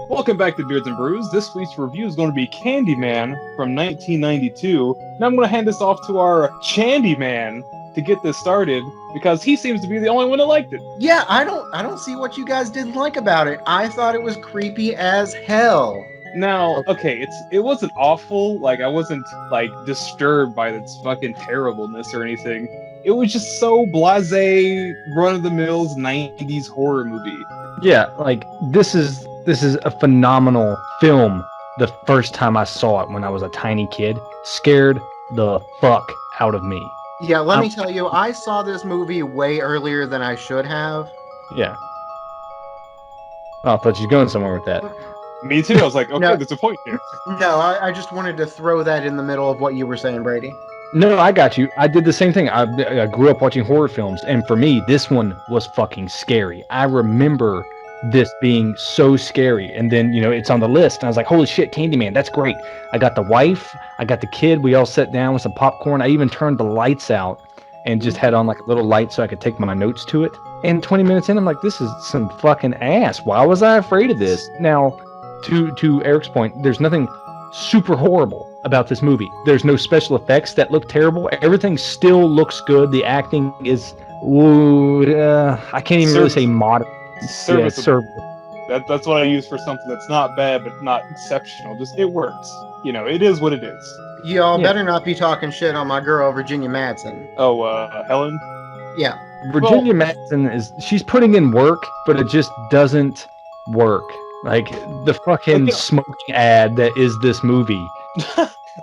Welcome back to Beards and Brews. This week's review is going to be Candyman from 1992. Now I'm going to hand this off to our Chandyman to get this started because he seems to be the only one that liked it. Yeah, I don't see what you guys didn't like about it. I thought it was creepy as hell. Now, okay, it wasn't awful. Like, I wasn't, like, disturbed by its fucking terribleness or anything. It was just so blasé, run-of-the-mills 90s horror movie. Yeah, like, this is a phenomenal film. The first time I saw it when I was a tiny kid, scared the fuck out of me. Yeah, let me tell you, I saw this movie way earlier than I should have. Yeah. Oh, I thought you were going somewhere with that. Me too. I was like, okay, No. there's a point here. No, I just wanted to throw that in the middle of what you were saying, Brady. No, I got you. I did the same thing. I grew up watching horror films, and for me, this one was fucking scary. I remember this being so scary, and then, it's on the list, and I was like, holy shit, Candyman, that's great. I got the wife, I got the kid, we all sat down with some popcorn. I even turned the lights out and just had on like a little light so I could take my notes to it. And 20 minutes in, I'm like, this is some fucking ass. Why was I afraid of this? Now, to Eric's point, there's nothing super horrible about this movie. There's no special effects that look terrible. Everything still looks good. The acting is, I can't even really say modern. Serviceable. That's what I use for something that's not bad but not exceptional. Just, it works. It is what it is. Y'all better not be talking shit on my girl, Virginia Madsen. Oh, Helen? Yeah. Virginia Madsen she's putting in work, but it just doesn't work. Like, the fucking smoking ad that is this movie.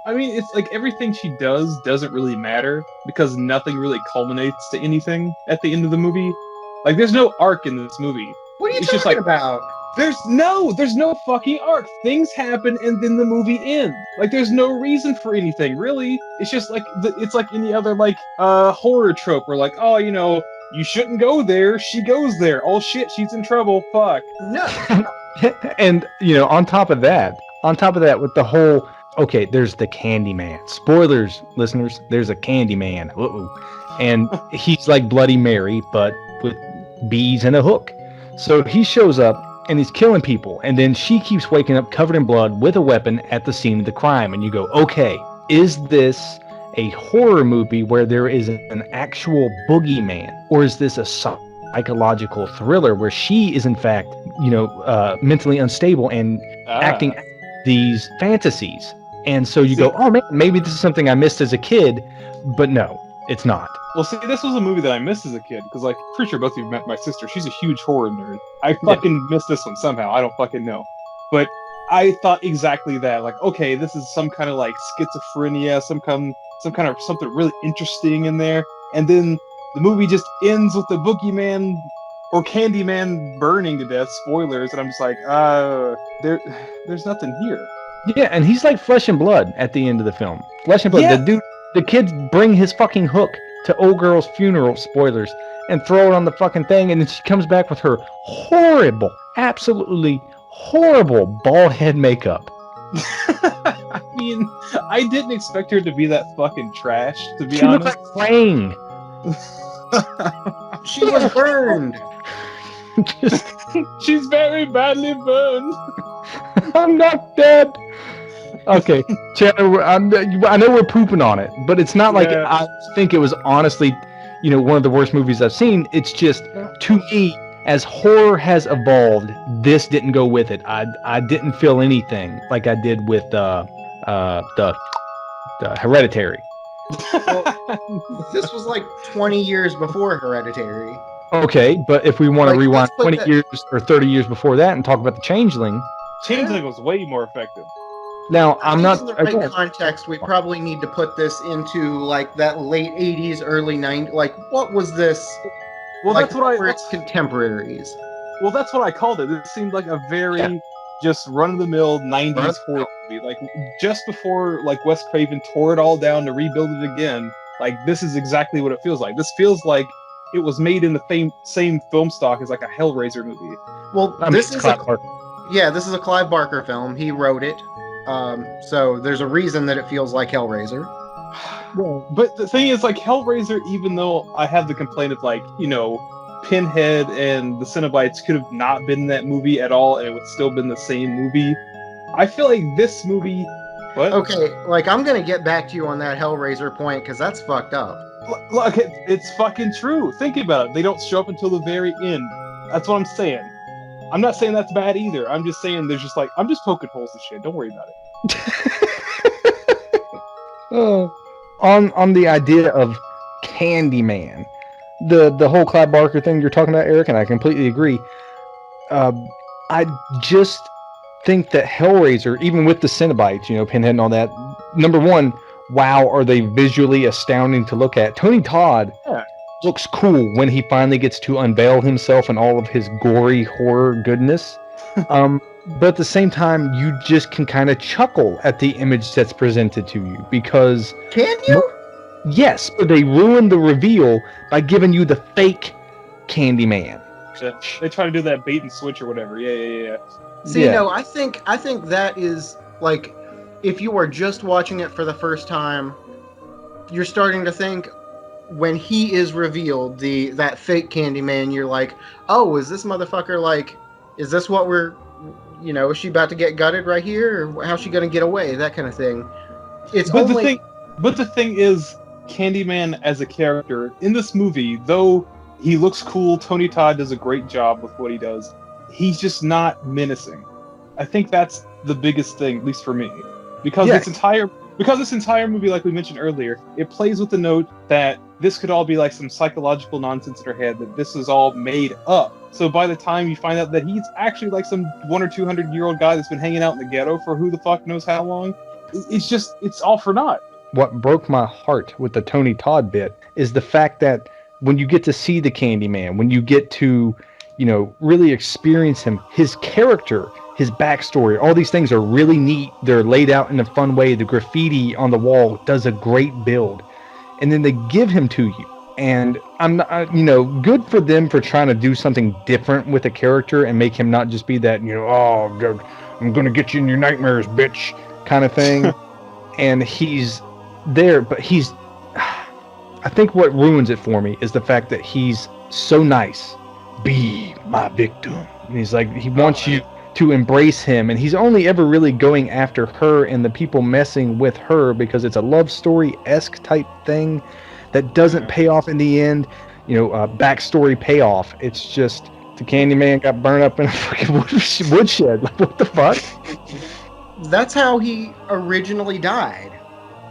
I mean, it's like everything she does doesn't really matter because nothing really culminates to anything at the end of the movie. Like, there's no arc in this movie. What are you It's talking just like, about? There's no fucking arc. Things happen and then the movie ends. Like, there's no reason for anything, really. It's just like, it's like any other, like, horror trope where, like, oh, you shouldn't go there. She goes there. Oh, shit, she's in trouble. Fuck. No. And, on top of that, with the whole, okay, there's the Candyman. Spoilers, listeners, there's a Candyman. Uh-oh. And he's like Bloody Mary, but with bees and a hook. So he shows up and he's killing people, and then she keeps waking up covered in blood with a weapon at the scene of the crime, and you go, okay, is this a horror movie where there is an actual boogeyman, or is this a psychological thriller where she is in fact mentally unstable and acting these fantasies? And so you go, oh man, maybe this is something I missed as a kid, but no, it's not. Well, see, this was a movie that I missed as a kid, because, like, pretty sure both of you met my sister. She's a huge horror nerd. I fucking missed this one somehow. I don't fucking know. But I thought exactly that. Like, okay, this is some kind of, like, schizophrenia, some kind of something really interesting in there. And then the movie just ends with the boogeyman or Candyman burning to death. Spoilers. And I'm just like, there's nothing here. Yeah, and he's like flesh and blood at the end of the film. Flesh and blood. Yeah. The kids bring his fucking hook to old girl's funeral, spoilers, and throw it on the fucking thing, and then she comes back with her horrible, absolutely horrible bald head makeup. I mean, I didn't expect her to be that fucking trash, to be honest. She looked like Flang. She was burned. She's very badly burned. I'm not dead. Okay, Chandler, I know we're pooping on it, but it's not like I think it was honestly, one of the worst movies I've seen. It's just, to me, as horror has evolved, this didn't go with it. I didn't feel anything like I did with the Hereditary. Well, this was like 20 years before Hereditary. Okay, but if we want to rewind 20 that... years or 30 years before that and talk about the Changeling. Changeling was way more effective. Now, I'm not... In the right context, we probably need to put this into, like, that late 80s, early 90s. Like, what was this? Well, like, that's what its contemporaries. Well, that's what I called it. It seemed like a very just run-of-the-mill 90s horror movie. Like, just before, like, Wes Craven tore it all down to rebuild it again, like, this is exactly what it feels like. This feels like it was made in the same film stock as, like, a Hellraiser movie. Well, this is a Clive Barker film. He wrote it. So there's a reason that it feels like Hellraiser. Well, but the thing is, like, Hellraiser, even though I have the complaint of, like, Pinhead and the Cenobites could have not been in that movie at all, and it would still been the same movie. I feel like this movie. What? Okay, like I'm gonna get back to you on that Hellraiser point because that's fucked up. Look, it's fucking true. Think about it. They don't show up until the very end. That's what I'm saying. I'm not saying that's bad either. I'm just saying there's just like I'm just poking holes and shit. Don't worry about it. On the idea of Candyman, the whole Clive Barker thing you're talking about, Eric, and I completely agree. I just think that Hellraiser, even with the Cenobites, Pinhead and all that, number one, wow, are they visually astounding to look at. Tony Todd looks cool when he finally gets to unveil himself and all of his gory horror goodness. But at the same time, you just can kind of chuckle at the image that's presented to you because... Can you? Yes, but they ruined the reveal by giving you the fake Candyman. They try to do that bait and switch or whatever. Yeah. See, no, I think that is like, if you are just watching it for the first time, you're starting to think when he is revealed, that fake Candyman, you're like, oh, is this motherfucker like, is this what we're, is she about to get gutted right here, or how's she gonna get away? That kind of thing. But the thing is, Candyman as a character in this movie, though he looks cool, Tony Todd does a great job with what he does. He's just not menacing. I think that's the biggest thing, at least for me, because this entire movie, like we mentioned earlier, it plays with the note that this could all be like some psychological nonsense in her head, that this is all made up. So by the time you find out that he's actually like some 100 or 200-year-old guy that's been hanging out in the ghetto for who the fuck knows how long, it's all for naught. What broke my heart with the Tony Todd bit is the fact that when you get to see the Candyman, when you get to, really experience him, his character, his backstory, all these things are really neat. They're laid out in a fun way. The graffiti on the wall does a great build. And then they give him to you. And I'm not, good for them for trying to do something different with a character and make him not just be that, oh, I'm going to get you in your nightmares, bitch, kind of thing. And he's there, but I think what ruins it for me is the fact that he's so nice. Be my victim. And he's like, he wants you to embrace him, and he's only ever really going after her and the people messing with her because it's a love story-esque type thing that doesn't pay off in the end. Backstory payoff. It's just the Candyman got burned up in a fucking woodshed. Like, what the fuck? That's how he originally died.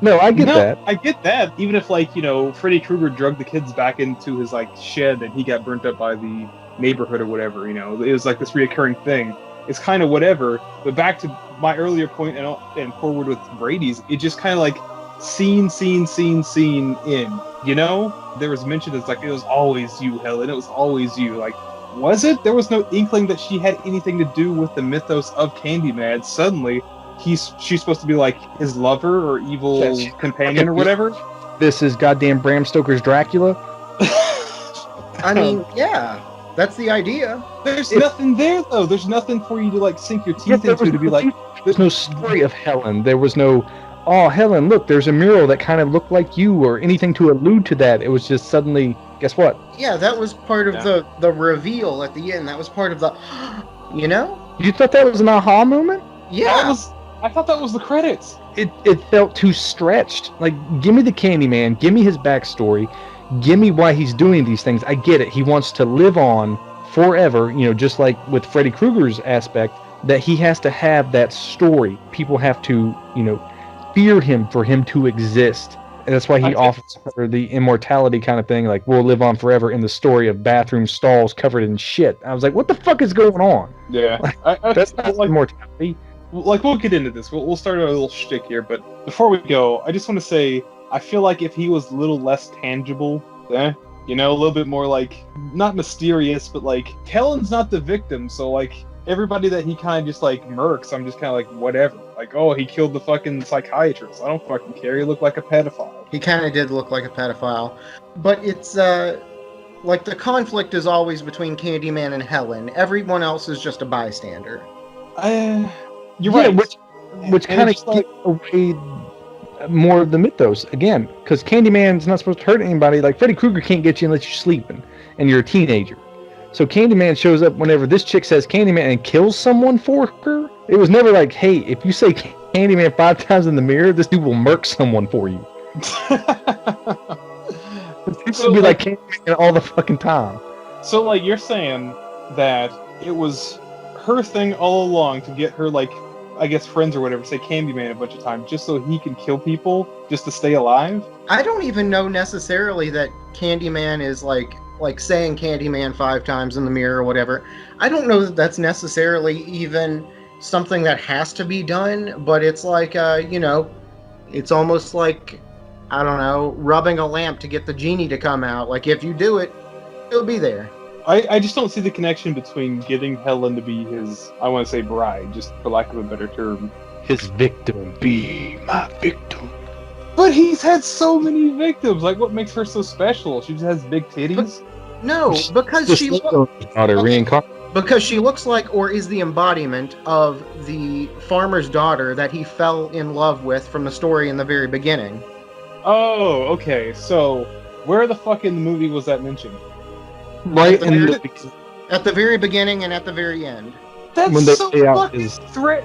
No, I get that. I get that. Even if, Freddy Krueger drugged the kids back into his, shed and he got burnt up by the neighborhood or whatever, it was like this reoccurring thing. It's kind of whatever. But back to my earlier point and forward with Brady's, it just kind of like scene in, There was mention it's like, it was always you, Helen. It was always you. Like, was it? There was no inkling that she had anything to do with the mythos of Candyman. Suddenly, she's supposed to be like his lover or evil companion or whatever. This is goddamn Bram Stoker's Dracula. I mean, yeah, that's the idea. There's nothing there though. There's nothing for you to sink your teeth into to be like. There's no story of Helen. There was no, oh, Helen, look, there's a mural that kind of looked like you or anything to allude to that. It was just suddenly, guess what? Yeah, that was part of the reveal at the end. That was part of the, You thought that was an aha moment? Yeah. I thought that was the credits. It felt too stretched. Like, give me the Candyman, give me his backstory, give me why he's doing these things. I get it. He wants to live on forever, just like with Freddy Krueger's aspect, that he has to have that story. People have to, fear him for him to exist. And that's why he offers her the immortality kind of thing, like, we'll live on forever in the story of bathroom stalls covered in shit. I was like, what the fuck is going on? Yeah. That's not immortality. We'll get into this. We'll start a little shtick here, but before we go, I just want to say, I feel like if he was a little less tangible, a little bit more not mysterious, but Helen's not the victim, so everybody that he kind of just murks, I'm just kind of whatever. Oh, he killed the fucking psychiatrist. I don't fucking care. He looked like a pedophile. He kind of did look like a pedophile, but it's the conflict is always between Candyman and Helen. Everyone else is just a bystander. You're right. Which kind of takes away more of the mythos again, because Candyman's not supposed to hurt anybody. Like, Freddy Krueger can't get you unless you're sleeping and you're a teenager. So Candyman shows up whenever this chick says Candyman and kills someone for her. It was never like, hey, if you say Candyman 5 times in the mirror, this dude will murk someone for you. It should be like Candyman all the fucking time. So, like, you're saying that it was her thing all along to get her, like, I guess friends or whatever say Candyman a bunch of times just so he can kill people just to stay alive? I don't even know necessarily that Candyman is like saying Candyman 5 times in the mirror or whatever. I don't know that that's necessarily even something that has to be done, but it's like, it's almost like, I don't know, rubbing a lamp to get the genie to come out. Like, if you do it, it'll be there. I just don't see the connection between getting Helen to be his, I want to say bride, just for lack of a better term. His victim. Be my victim. But he's had so many victims. Like, what makes her so special? She just has big titties? No, because because she looks like, or is the embodiment of the farmer's daughter that he fell in love with from the story in the very beginning. Oh, okay. So, where the fuck in the movie was that mentioned? Right at the very beginning and at the very end. That's so fucking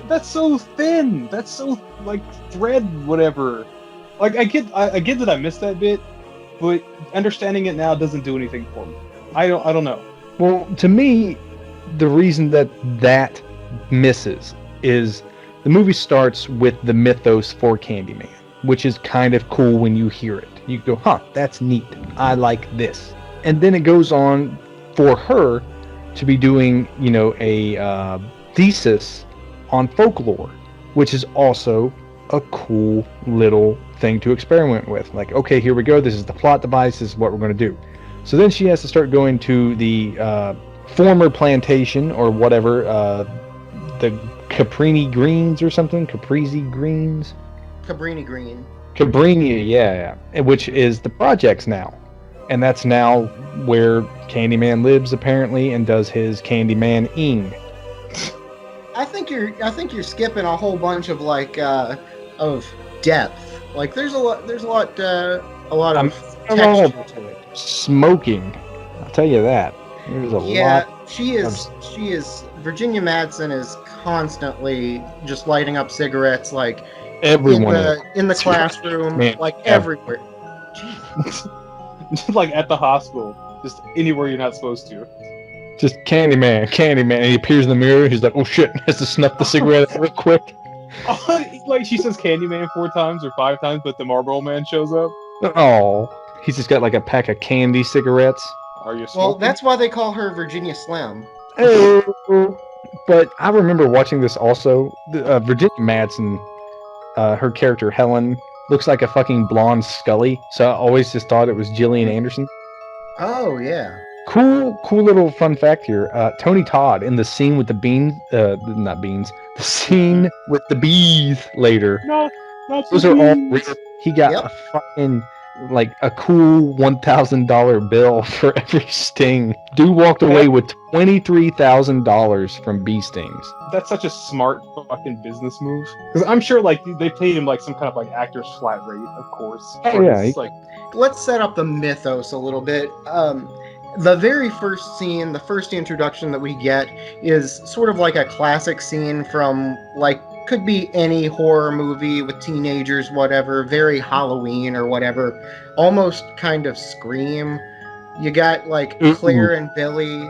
that's so thin. That's so like thread whatever. Like I get that I missed that bit, but understanding it now doesn't do anything for me. I don't know. Well, to me, the reason that misses is the movie starts with the mythos for Candyman, which is kind of cool when you hear it. You go, huh, that's neat. I like this. And then it goes on for her to be doing, a thesis on folklore, which is also a cool little thing to experiment with. Like, okay, here we go. This is the plot device. This is what we're going to do. So then she has to start going to the former plantation or whatever, the Caprini Greens or something. Caprese Greens? Cabrini Green. Cabrini, yeah. Which is the projects now. And that's now where Candyman lives, apparently, and does his Candyman-ing. I think you're skipping a whole bunch of of depth. Like there's a lot of texture to it. Smoking, I'll tell you that. There's a lot. Yeah, she is. Virginia Madsen is constantly just lighting up cigarettes, like everyone in the classroom, everywhere. Jeez. Just like at the hospital, just anywhere you're not supposed to. Just Candyman. And he appears in the mirror. He's like, oh shit, has to snuff the cigarette real quick. Like she says Candyman 4 times or 5 times, but the Marlboro Man shows up. Oh, he's just got like a pack of candy cigarettes. Are you smoking? Well, that's why they call her Virginia Slim. Oh, but I remember watching this also. Virginia Madsen, her character Helen, looks like a fucking blonde Scully, so I always just thought it was Gillian Anderson. Oh, yeah. Cool little fun fact here. Tony Todd in the scene with the beans, not beans, the scene with the bees later. No, not those are all real. He got a fucking, like, a cool $1,000 bill for every sting. Dude walked away with $23,000 from bee stings. That's such a smart fucking business move. Because I'm sure, like, they paid him, like, some kind of, like, actor's flat rate, of course. Oh, yeah. Let's set up the mythos a little bit. The very first scene, the first introduction that we get is sort of like a classic scene from, like, could be any horror movie with teenagers, whatever, very Halloween or whatever, almost kind of Scream. You got, like, Claire and Billy.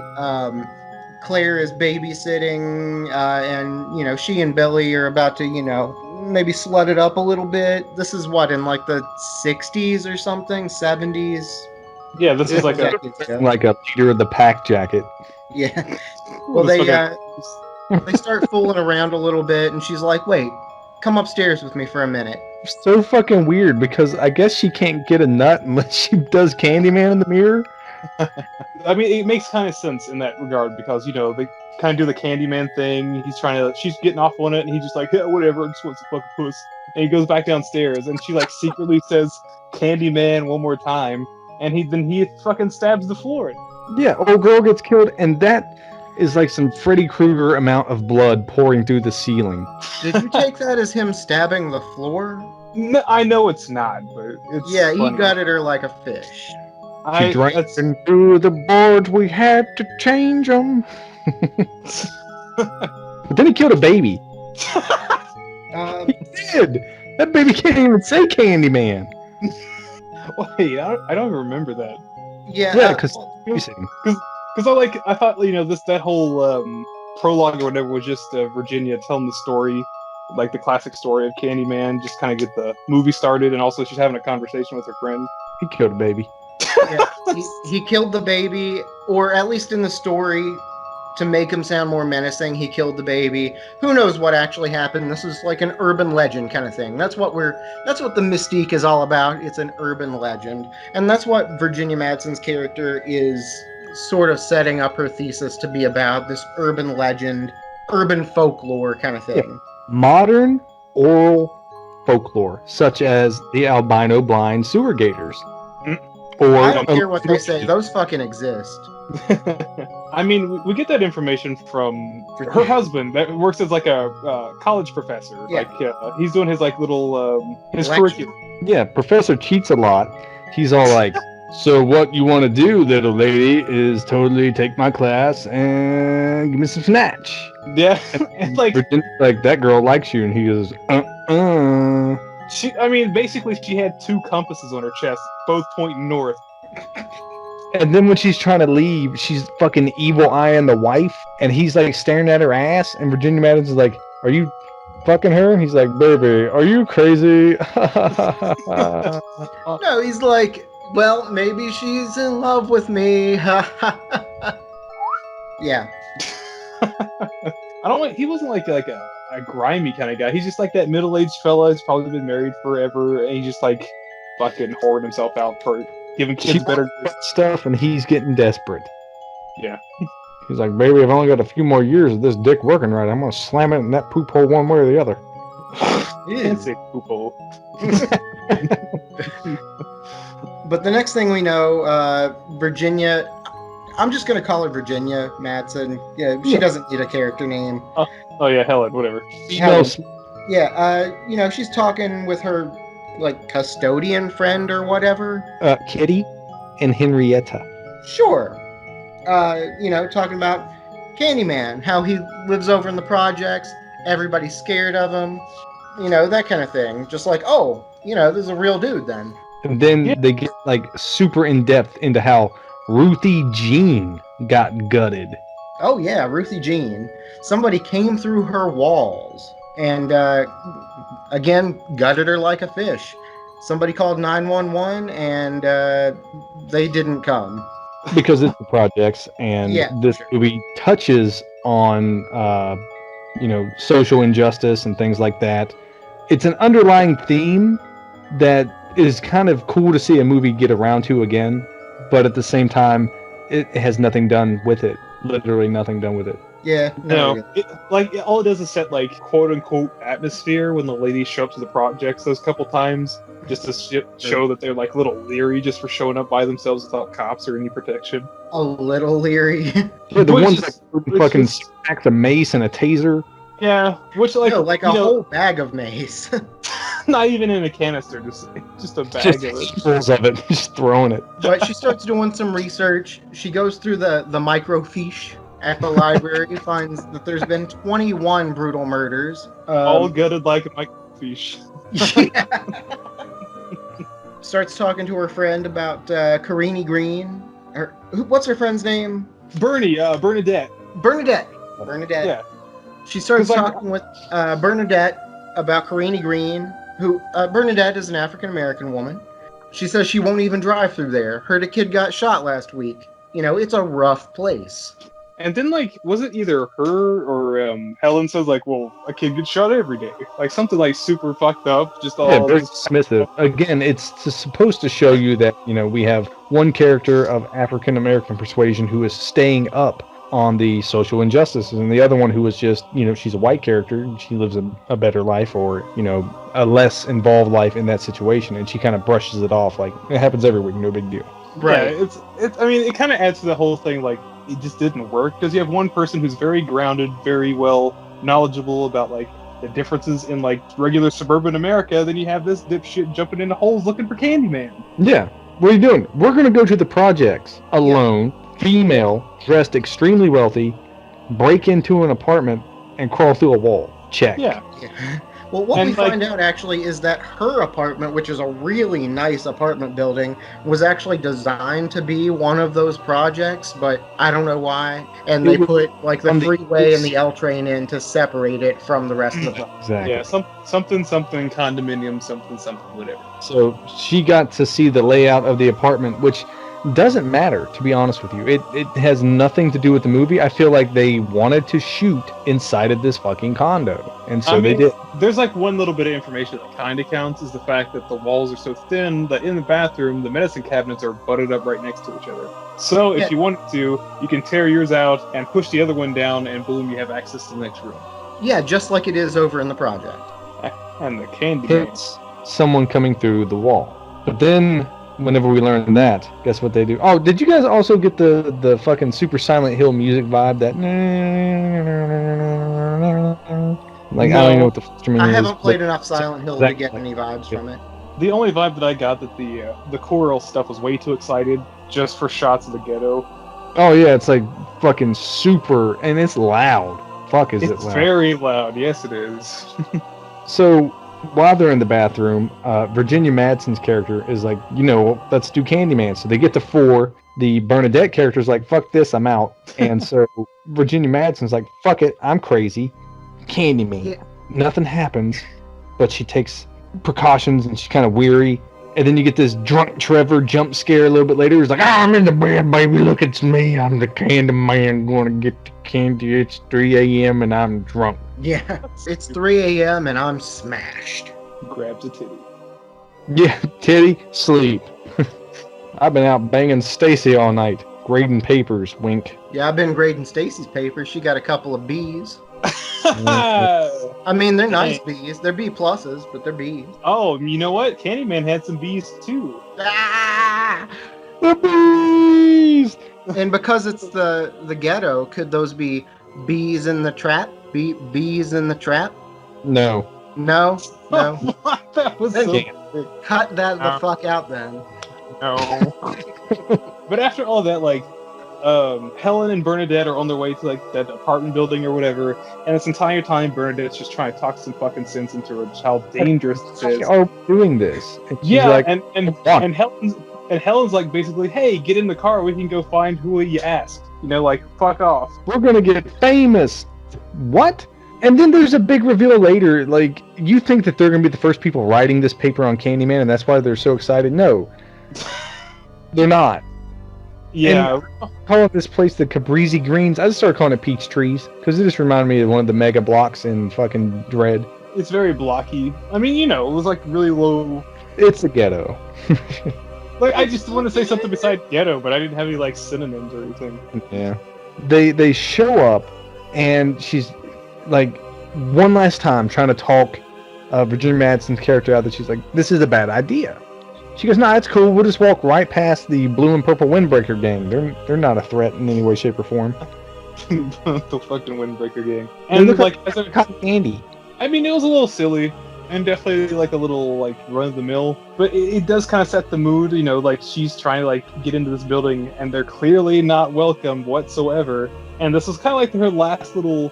Claire is babysitting, and, she and Billy are about to, maybe slut it up a little bit. This is what, in, like, the 60s or something? 70s? Yeah, this is like a leader of the pack jacket. Yeah. Well, they start fooling around a little bit, and she's like, "Wait, come upstairs with me for a minute." So fucking weird, because I guess she can't get a nut unless she does Candyman in the mirror. I mean, it makes kind of sense in that regard, because they kind of do the Candyman thing. She's getting off on it, and he's just like, yeah, whatever, I just wants to fuck a puss. And he goes back downstairs, and she like secretly says Candyman one more time. And he fucking stabs the floor. Yeah, old girl gets killed, and that is like some Freddy Krueger amount of blood pouring through the ceiling. Did you take that as him stabbing the floor? No, I know it's not, but it's yeah, funny. He gutted her like a fish. She drank through the boards. We had to change them. But then he killed a baby. He did. That baby can't even say Candyman. Wait, I don't even remember that. Yeah, because I thought that whole prologue or whatever was just Virginia telling the story, like the classic story of Candyman, just kind of get the movie started, and also she's having a conversation with her friend. He killed a baby. Yeah, he killed the baby, or at least in the story, to make him sound more menacing, he killed the baby. Who knows what actually happened? This is like an urban legend kind of thing. That's what the mystique is all about. It's an urban legend. And that's what Virginia Madsen's character is sort of setting up her thesis to be about, this urban legend, urban folklore kind of thing. Yeah. Modern oral folklore, such as the albino blind sewer gators. Or I don't care what they say. Those fucking exist. I mean, we get that information from her husband that works as like a college professor. Yeah. Like he's doing his like little his Lecture. curriculum. Yeah, Professor cheats a lot. He's all like, so what you want to do, little lady, is totally take my class and give me some snatch. Yeah, it's like that girl likes you, and he goes, basically she had two compasses on her chest, both pointing north. And then when she's trying to leave, she's fucking evil eyeing the wife, and he's like staring at her ass, and Virginia Madsen's like, are you fucking her? He's like, baby, are you crazy? No, he's like, well, maybe she's in love with me. Yeah. He wasn't like a grimy kind of guy. He's just like that middle-aged fella who's probably been married forever, and he's just like fucking whoring himself out for giving kids better stuff, and he's getting desperate. Yeah. He's like, baby, I've only got a few more years of this dick working right. I'm gonna slam it in that poop hole one way or the other. You can't say poop hole. But the next thing we know, Virginia, I'm just going to call her Virginia Madsen. Yeah, she doesn't need a character name. Oh yeah, Helen, whatever. Helen. Yeah, she's talking with her, like, custodian friend or whatever. Kitty and Henrietta. Sure. Talking about Candyman, how he lives over in the projects, everybody's scared of him, that kind of thing. Just like, this is a real dude then. And then they get like super in depth into how Ruthie Jean got gutted. Oh yeah, Ruthie Jean. Somebody came through her walls and again gutted her like a fish. Somebody called 911 and they didn't come. Because it's the projects, and this movie touches on social injustice and things like that. It's an underlying theme that is kind of cool to see a movie get around to again, but at the same time, it has nothing done with it. Literally nothing done with it. Yeah. No. All it does is set, like, quote-unquote atmosphere when the ladies show up to the projects those couple times, just to show that they're, like, a little leery just for showing up by themselves without cops or any protection. A little leery. Yeah, the ones that fucking smacks a mace and a taser. Yeah, which, like... No, like a whole bag of mace. Not even in a canister, just a bag of it. Just of it, just throwing it. But she starts doing some research. She goes through the microfiche at the library, finds that there's been 21 brutal murders. All gutted like a microfiche. Yeah. Starts talking to her friend about Carini Green. What's her friend's name? Bernadette. Bernadette. Yeah. She starts talking with Bernadette about Carini Green, who Bernadette is an African-American woman. She says she won't even drive through there. Heard a kid got shot last week. It's a rough place. And then, was it either her or Helen says, well, a kid gets shot every day? Like, something, super fucked up, just all... Yeah, very dismissive. Again, it's supposed to show you that, we have one character of African-American persuasion who is staying up on the social injustices, and the other one who is just, she's a white character, and she lives a better life, or, a less involved life in that situation, and she kind of brushes it off, like, it happens every week, no big deal. Right. Yeah, it kind of adds to the whole thing, it just didn't work, because you have one person who's very grounded, very well knowledgeable about, the differences in, regular suburban America, then you have this dipshit jumping into holes looking for Candyman. Yeah. what are you doing? We're going to go to the projects alone, female, dressed extremely wealthy, break into an apartment, and crawl through a wall. Check. Yeah. Well, what And, we find out actually is that her apartment, which is a really nice apartment building, was actually designed to be one of those projects, but I don't know why. And they put like the freeway and the L train in to separate it from the rest of the project. Exactly. Yeah, something condominium, something, whatever. So she got to see the layout of the apartment, which doesn't matter, to be honest with you. It has nothing to do with the movie. I feel like they wanted to shoot inside of this fucking condo, and so they did. There's like one little bit of information that kind of counts, is the fact that the walls are so thin that in the bathroom, the medicine cabinets are butted up right next to each other. So if you wanted to, you can tear yours out and push the other one down, and boom, you have access to the next room. Yeah, just like it is over in the project. And the Candyman. Hits someone coming through the wall. But then, whenever we learn that, guess what they do? Oh, did you guys also get the fucking super Silent Hill music vibe? That like, No. I don't even know what the instrument is. I haven't played enough Silent Hill to get any vibes from it. The only vibe that I got that the choral stuff was way too excited just for shots of the ghetto. Oh yeah, it's like fucking super, and it's loud. Fuck, is it It's loud? very loud. Yes, it is. So while they're in the bathroom, Virginia Madsen's character is like, let's do Candyman. So they get to 4. The Bernadette character's like, fuck this, I'm out. And so Virginia Madsen's like, fuck it, I'm crazy. Candyman. Yeah. Nothing happens, but she takes precautions and she's kind of weary. And then you get this drunk Trevor jump scare a little bit later. He's like, I'm in the bed, baby. Look, it's me. I'm the Candyman going to get the candy. It's 3 a.m. and I'm drunk. Yeah, it's 3 a.m. and I'm smashed. Grabs a titty. Yeah, titty, sleep. I've been out banging Stacy all night, grading papers, wink. Yeah, I've been grading Stacy's papers. She got a couple of B's. Oh, I mean, they're nice B's. They're B pluses, but they're B's. you know what? Candyman had some bees too. Ah! The bees! And because it's the ghetto, could those be bees in the trap? Bees in the trap? No. No, no. That was so Cut that the fuck out then. no. But after all that, like, Helen and Bernadette are on their way to like that apartment building or whatever, and this entire time Bernadette's just trying to talk some fucking sense into her, just how dangerous it is. Are doing this? And she's Yeah, like, and Helen's like basically, hey, get in the car, we can go find who you asked. Like, fuck off. we're gonna get famous. What? And then there's a big reveal later. Like, you think that they're gonna be the first people writing this paper on Candyman, and that's why they're so excited? No, they're not. Yeah. Calling this place the Cabrizi Greens. I just started calling it Peach Trees because it just reminded me of one of the mega blocks in fucking Dread. It's very blocky. I mean, it was like really low. It's a ghetto. Like, I just want to say something besides ghetto, but I didn't have any like synonyms or anything. Yeah. They show up, and she's like one last time trying to talk Virginia Madsen's character out that she's like, this is a bad idea. She goes, nah, it's cool. We'll just walk right past the blue and purple windbreaker gang. They're not a threat in any way, shape, or form. The fucking windbreaker gang. And like, cotton candy. I mean, it was a little silly and definitely like a little like run of the mill, but it does kind of set the mood. Like she's trying to like get into this building, and they're clearly not welcomed whatsoever. And this was kind of like her last little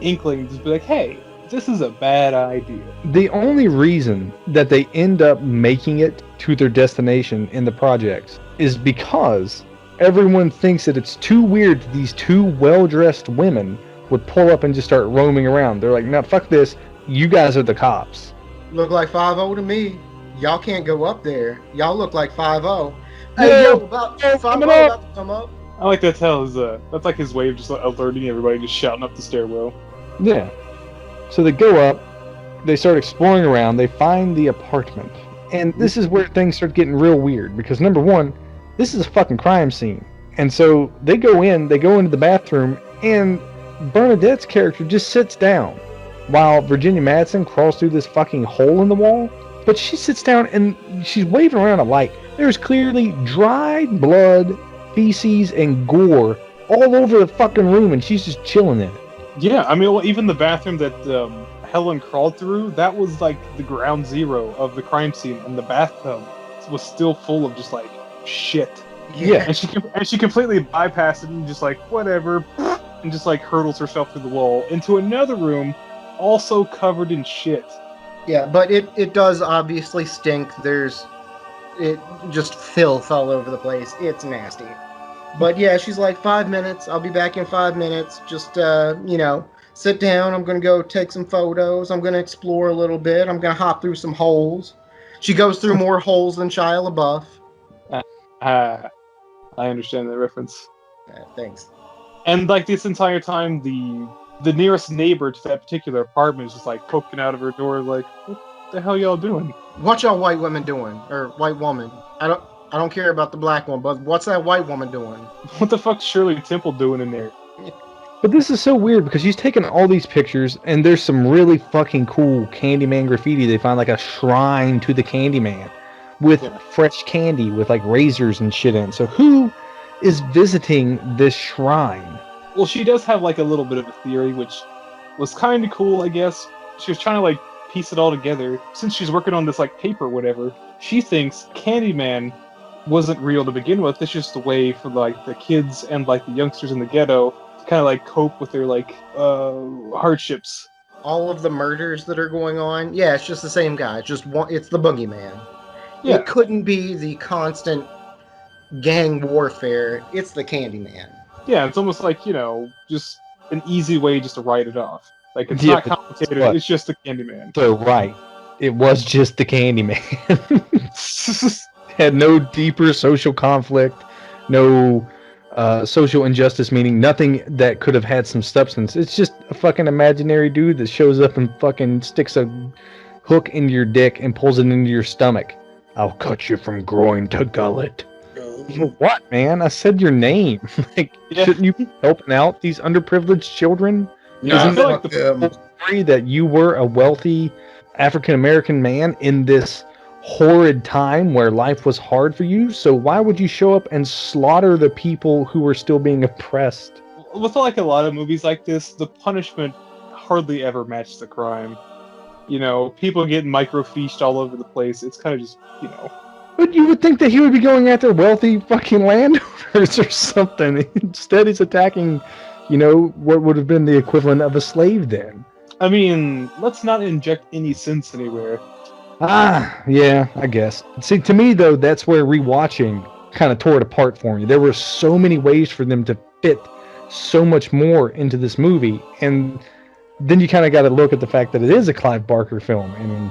inkling to be like, hey, this is a bad idea. The only reason that they end up making it to their destination in the projects is because everyone thinks that it's too weird that these 2 well-dressed women would pull up and just start roaming around. They're like, no, fuck this. You guys are the cops. Look like 5-0 to me. Y'all can't go up there. Y'all look like 5-0. Hey, yo, about 5-0 about to come up. I like that's like his way of just like, alerting everybody, just shouting up the stairwell. Yeah. So they go up, they start exploring around, they find the apartment. And this is where things start getting real weird, because number one, this is a fucking crime scene. And so they go into the bathroom, and Bernadette's character just sits down while Virginia Madsen crawls through this fucking hole in the wall. But she sits down and she's waving around a light. There's clearly dried blood, feces, and gore all over the fucking room, and she's just chilling in it. Yeah, I mean, even the bathroom that Helen crawled through, that was like the ground zero of the crime scene, and the bathtub was still full of just like shit. Yeah. And she completely bypassed it and just like whatever, and just like hurdles herself through the wall into another room, also covered in shit. Yeah, but it does obviously stink. There's it just filth all over the place. It's nasty. But yeah, she's like 5 minutes. I'll be back in 5 minutes. Just sit down. I'm gonna go take some photos. I'm gonna explore a little bit. I'm gonna hop through some holes. She goes through more holes than Shia LaBeouf. I understand that reference. Thanks. And like this entire time, the nearest neighbor to that particular apartment is just like poking out of her door, like, "What the hell y'all doing?" What y'all white women doing? Or white woman? I don't care about the black one, but what's that white woman doing? What the fuck's Shirley Temple doing in there? But this is so weird because she's taken all these pictures and there's some really fucking cool Candyman graffiti. They find like a shrine to the Candyman with fresh candy with like razors and shit in. So who is visiting this shrine? Well, she does have like a little bit of a theory, which was kind of cool, I guess. She was trying to like piece it all together. Since she's working on this like paper or whatever, she thinks Candyman wasn't real to begin with. It's just a way for like the kids and like the youngsters in the ghetto to kind of like cope with their like hardships. All of the murders that are going on, yeah, it's just the same guy. It's just one. It's the boogeyman. Yeah. It couldn't be the constant gang warfare. It's the Candyman. Yeah, it's almost like, just an easy way just to write it off. Like, it's Yeah, not complicated, it's just the Candyman. So, right. It was just the Candyman. Had no deeper social conflict, no social injustice, meaning nothing that could have had some substance. It's just a fucking imaginary dude that shows up and fucking sticks a hook in your dick and pulls it into your stomach. I'll cut you from groin to gullet. What, man? I said your name. Like, shouldn't you be helping out these underprivileged children? Yeah, Isn't it the story that you were a wealthy African American man in this horrid time where life was hard for you? So why would you show up and slaughter the people who were still being oppressed? With like a lot of movies like this, the punishment hardly ever matched the crime. People getting microfiche all over the place. It's kind of just, But you would think that he would be going after wealthy fucking landowners or something. Instead, he's attacking, what would have been the equivalent of a slave then. I mean, let's not inject any sense anywhere. Yeah, I guess. See, to me, though, that's where rewatching kind of tore it apart for me. There were so many ways for them to fit so much more into this movie. And then you kind of got to look at the fact that it is a Clive Barker film. And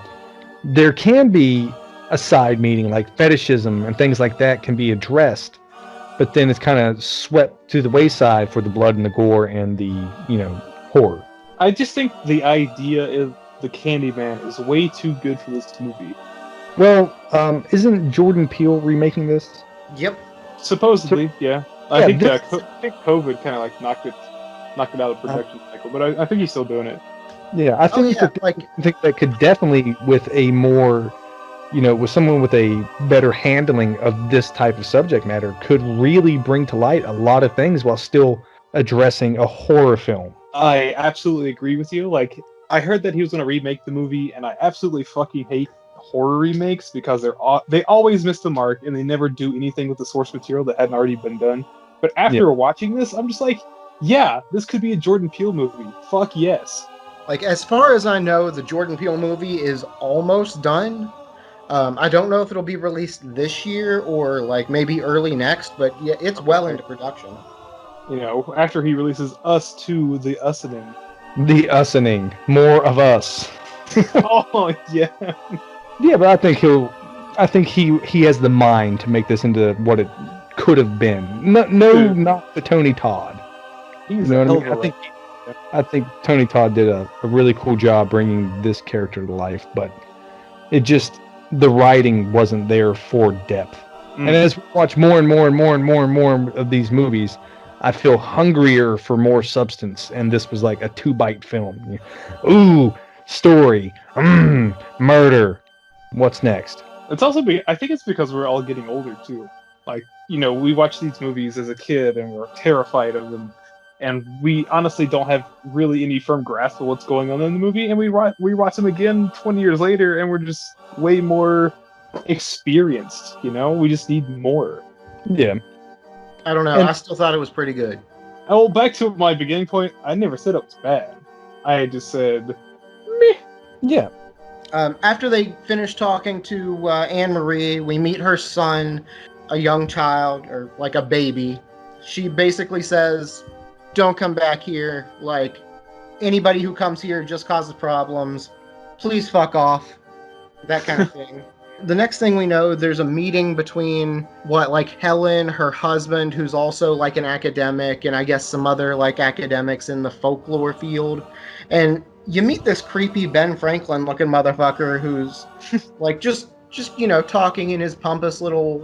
there can be a side meaning, like fetishism and things like that can be addressed. But then it's kind of swept to the wayside for the blood and the gore and the, horror. I just think the idea of the Candyman is way too good for this movie. Well, isn't Jordan Peele remaking this? Yep. Supposedly, yeah. I think this- COVID kind of like knocked it out of the production cycle, but I think he's still doing it. Yeah, I think I think that could definitely, with a more, with someone with a better handling of this type of subject matter, could really bring to light a lot of things while still addressing a horror film. I absolutely agree with you. Like, I heard that he was going to remake the movie, and I absolutely fucking hate horror remakes because they always miss the mark and they never do anything with the source material that hadn't already been done. But after watching this, I'm just like, yeah, this could be a Jordan Peele movie. Fuck yes. Like, as far as I know, the Jordan Peele movie is almost done. I don't know if it'll be released this year or like maybe early next, but yeah, it's well into production. After he releases Us 2, The Ussening. The Ussening. More of us. Oh, yeah. Yeah, but I think he has the mind to make this into what it could have been. No, not the Tony Todd. He's what I mean? I think Tony Todd did a really cool job bringing this character to life, but the writing wasn't there for depth. And as we watch more and more and more and more and more of these movies, I feel hungrier for more substance, and this was like a 2-bite film. Ooh, story, murder. What's next? It's also I think it's because we're all getting older too. Like, we watch these movies as a kid and we're terrified of them, and we honestly don't have really any firm grasp of what's going on in the movie, and we watch them again 20 years later and we're just way more experienced. We just need more. Yeah. I don't know. And- I still thought it was pretty good. Oh, back to my beginning point. I never said it was bad. I just said, meh. Yeah. After they finish talking to Anne Marie, we meet her son, a young child, or like a baby. She basically says, don't come back here. Like, anybody who comes here just causes problems. Please fuck off. That kind of thing. The next thing we know, there's a meeting between Helen, her husband, who's also like an academic, and I guess some other like academics in the folklore field. And you meet this creepy Ben Franklin looking motherfucker who's like just talking in his pompous little,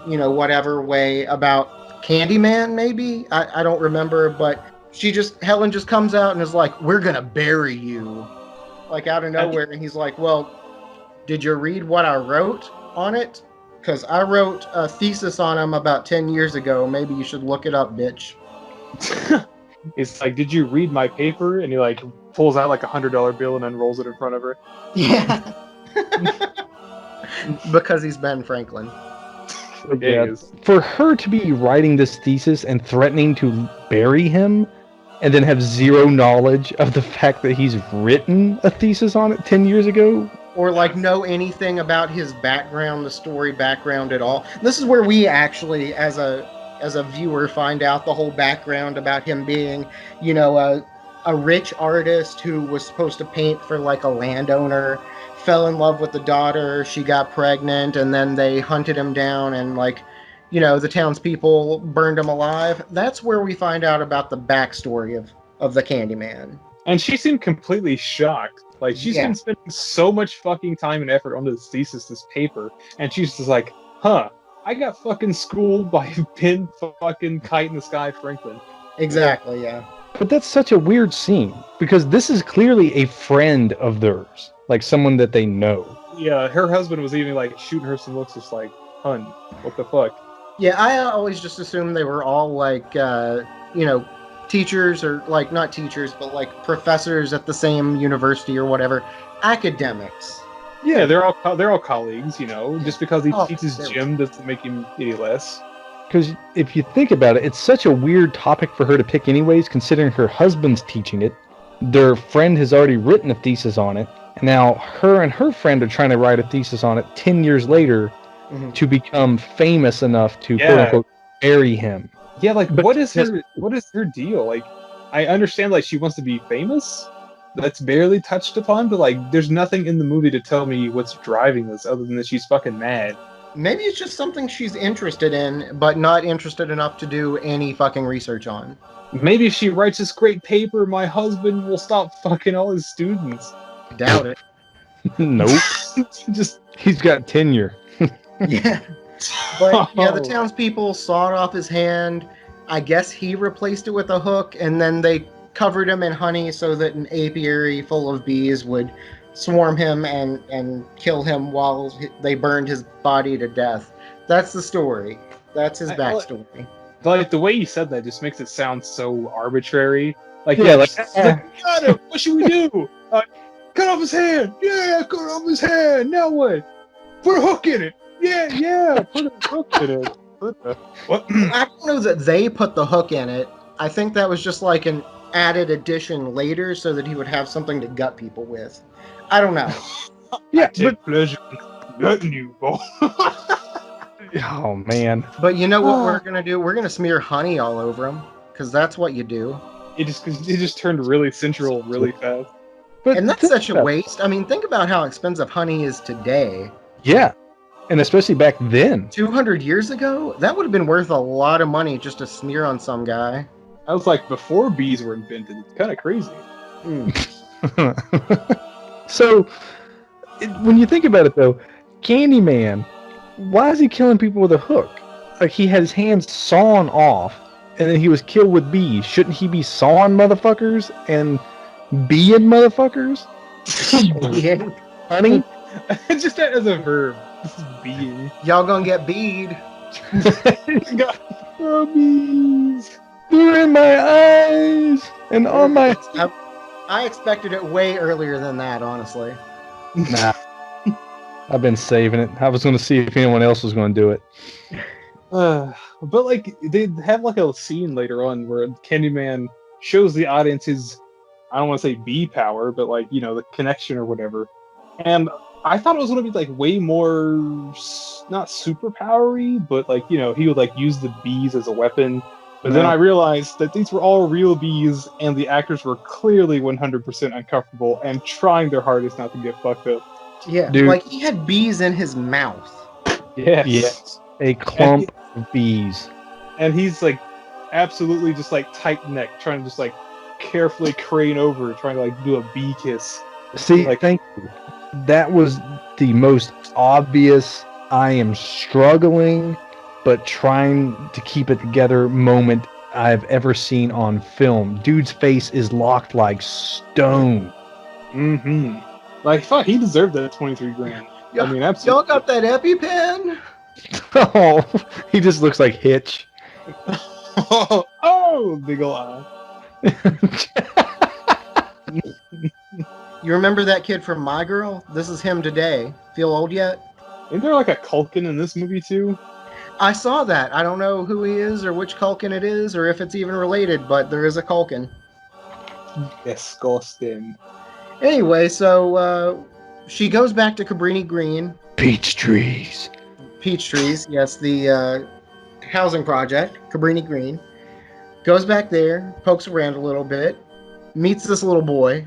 whatever way about Candyman, maybe? I don't remember, but Helen just comes out and is like, we're gonna bury you. Like out of nowhere, and he's like, well, did you read what I wrote on it? Because I wrote a thesis on him about 10 years ago. Maybe you should look it up, bitch. It's like, did you read my paper? And he like pulls out like $100 bill and unrolls it in front of her. Yeah. Because he's Ben Franklin. Yeah. For her to be writing this thesis and threatening to bury him, and then have zero knowledge of the fact that he's written a thesis on it 10 years ago. Or like know anything about his background, the story background at all. This is where we actually, as a viewer, find out the whole background about him being, a rich artist who was supposed to paint for like a landowner, fell in love with the daughter, she got pregnant, and then they hunted him down and the townspeople burned him alive. That's where we find out about the backstory of the Candyman. And she seemed completely shocked. Like, she's been spending so much fucking time and effort on this thesis, this paper, and she's just like, I got fucking schooled by Ben fucking Kite in the Sky Franklin. Exactly, yeah. But that's such a weird scene, because this is clearly a friend of theirs, like someone that they know. Yeah, her husband was even like shooting her some looks just like, hun, what the fuck? Yeah, I always just assumed they were all like, teachers, or like not teachers, but like professors at the same university or whatever, academics. Yeah, they're all colleagues, Just because he teaches there we gym doesn't make him any less. Because if you think about it, it's such a weird topic for her to pick anyways, considering her husband's teaching it. Their friend has already written a thesis on it, and now her and her friend are trying to write a thesis on it 10 years later to become famous enough to quote-unquote bury him. Yeah, like, what is her deal? Like, I understand, like, she wants to be famous. That's barely touched upon, but, like, there's nothing in the movie to tell me what's driving this other than that she's fucking mad. Maybe it's just something she's interested in, but not interested enough to do any fucking research on. Maybe if she writes this great paper, my husband will stop fucking all his students. Doubt it. Nope. He's got tenure. Yeah. But yeah, the townspeople sawed off his hand. I guess he replaced it with a hook, and then they covered him in honey so that an apiary full of bees would swarm him and kill him while they burned his body to death. That's the story. That's his backstory. Like, the way you said that just makes it sound so arbitrary. Like, got him. What should we do? Cut off his hand. Yeah, cut off his hand. Now what? Put a hook in it. Yeah, put a hook in it. What? I don't know that they put the hook in it. I think that was just like an added addition later so that he would have something to gut people with. I don't know. Yeah, but pleasure gutting you, boy. Oh, man. But you know what we're going to do? We're going to smear honey all over him, because that's what you do. It just turned really sensual really fast. And that's such a waste. I mean, think about how expensive honey is today. Yeah. And especially back then. 200 years ago? That would have been worth a lot of money just to smear on some guy. That was like before bees were invented. It's kind of crazy. So, when you think about it, though, Candyman, why is he killing people with a hook? Like, he had his hands sawn off, and then he was killed with bees. Shouldn't he be sawing motherfuckers and being motherfuckers? Yeah. Honey? Just that as a verb. This is being. Y'all gonna get bead. Oh, bees. They're in my eyes and on my... I expected it way earlier than that, honestly. Nah. I've been saving it. I was going to see if anyone else was going to do it. But like they have like a scene later on where Candyman shows the audience his, I don't want to say B power, but like the connection or whatever. And I thought it was gonna be like way more not super powery, but like he would like use the bees as a weapon. But then No. I realized that these were all real bees, and the actors were clearly 100% uncomfortable and trying their hardest not to get fucked up. Yeah, Dude. like he had bees in his mouth. Yes. Yes. A clump of bees. And he's like absolutely just like tight neck, trying to just like carefully crane over, trying to like do a bee kiss. See, Like- thank you. That was the most obvious I am struggling but trying to keep it together moment I've ever seen on film. Dude's face is locked like stone. Mm-hmm. Like, fuck, he deserved that 23 grand. I mean, absolutely. Y'all got that EpiPen? Oh, he just looks like Hitch. Oh, big ol' eye. You remember that kid from My Girl? This is him today. Feel old yet? Isn't there like a Culkin in this movie too? I saw that. I don't know who he is or which Culkin it is or if it's even related, but there is a Culkin. Disgusting. Anyway, so she goes back to Cabrini Green. Peach trees. Peach Trees, yes, the housing project, Cabrini Green. Goes back there, pokes around a little bit, meets this little boy.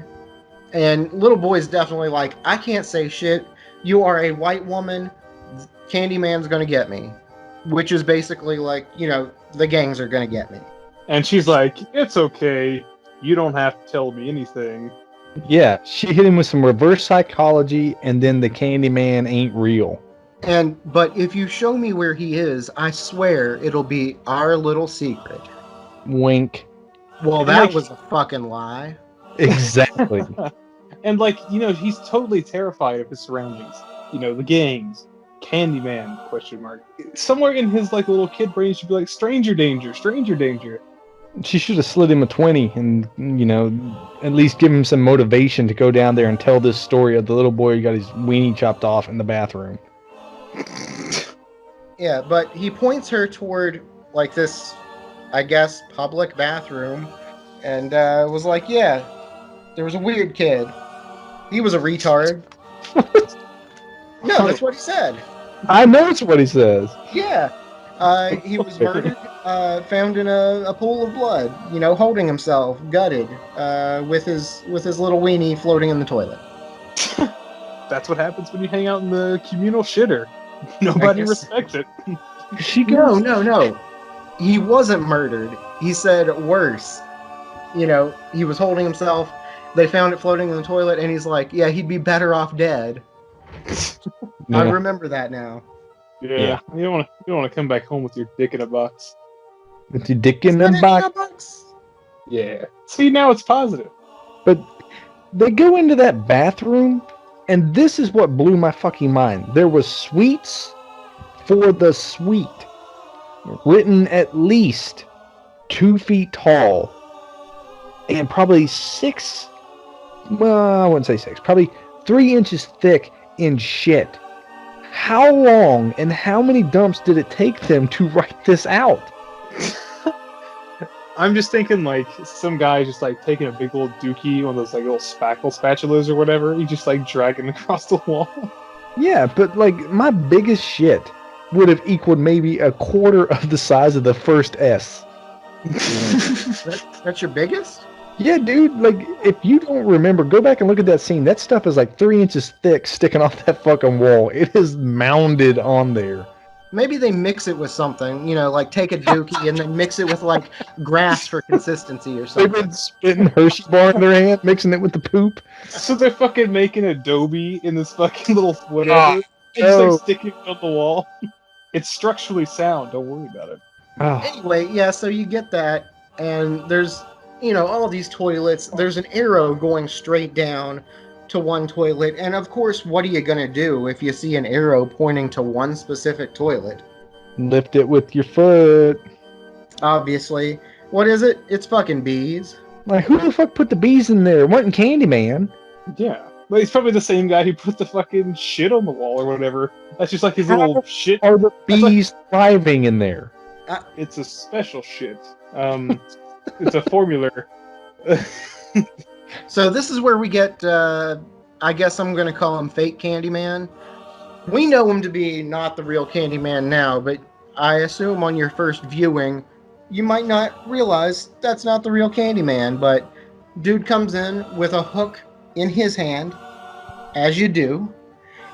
And little boy's definitely like, I can't say shit. You are a white woman. Candyman's gonna get me. Which is basically like, the gangs are gonna get me. And she's like, it's okay. You don't have to tell me anything. Yeah, she hit him with some reverse psychology, and then the Candyman ain't real. But if you show me where he is, I swear it'll be our little secret. Wink. Well, And that like- was a fucking lie. Exactly. And like, he's totally terrified of his surroundings. The gangs. Candyman, question mark. Somewhere in his like little kid brain should be like, stranger danger, stranger danger. She should have slid him a 20 and, at least give him some motivation to go down there and tell this story of the little boy who got his weenie chopped off in the bathroom. Yeah, but he points her toward, like, this, I guess, public bathroom. And was like, yeah, there was a weird kid. He was a retard. No, that's what he said. I know it's what he says. Yeah. He was murdered, found in a pool of blood, holding himself, gutted, with his little weenie floating in the toilet. That's what happens when you hang out in the communal shitter. Nobody guess- respects it. She goes, No. He wasn't murdered. He said worse. He was holding himself. They found it floating in the toilet, and he's like, yeah, he'd be better off dead. I Yeah. remember that now. Yeah. You don't want to come back home with your dick in a box. With your dick in the box. Yeah. See, now it's positive. But they go into that bathroom, and this is what blew my fucking mind. There was sweets for the sweet, written at least 2 feet tall, and probably 6, well, I wouldn't say 6, probably 3 inches thick in shit. How long and how many dumps did it take them to write this out? I'm just thinking like some guy just like taking a big old dookie, one of those like little spackle spatulas or whatever. He just like dragging across the wall. Yeah, but like my biggest shit would have equaled maybe a quarter of the size of the first S. That's your biggest? Yeah, dude, like, if you don't remember, go back and look at that scene. That stuff is like 3 inches thick sticking off that fucking wall. It is mounded on there. Maybe they mix it with something, like take a dookie and then mix it with like grass for consistency or They've something. been spitting Hershey bar in their hand, mixing it with the poop. So they're fucking making Adobe in this fucking little whatever. Ah, and just no. like sticking it on the wall. It's structurally sound, don't worry about it. Oh, Anyway, yeah, so you get that, and there's, all these toilets. There's an arrow going straight down to one toilet, and of course, what are you gonna do if you see an arrow pointing to one specific toilet? lift it with your foot. Obviously. What is it? It's fucking bees. Like, who the fuck put the bees in there? It wasn't Candyman. Yeah. But he's probably the same guy who put the fucking shit on the wall or whatever. That's just like his little shit. Are the bees thriving in there? It's a special shit. It's a formula. So this is where we get, I guess I'm going to call him fake Candyman. We know him to be not the real Candyman now, but I assume on your first viewing, you might not realize that's not the real Candyman, but dude comes in with a hook in his hand, as you do,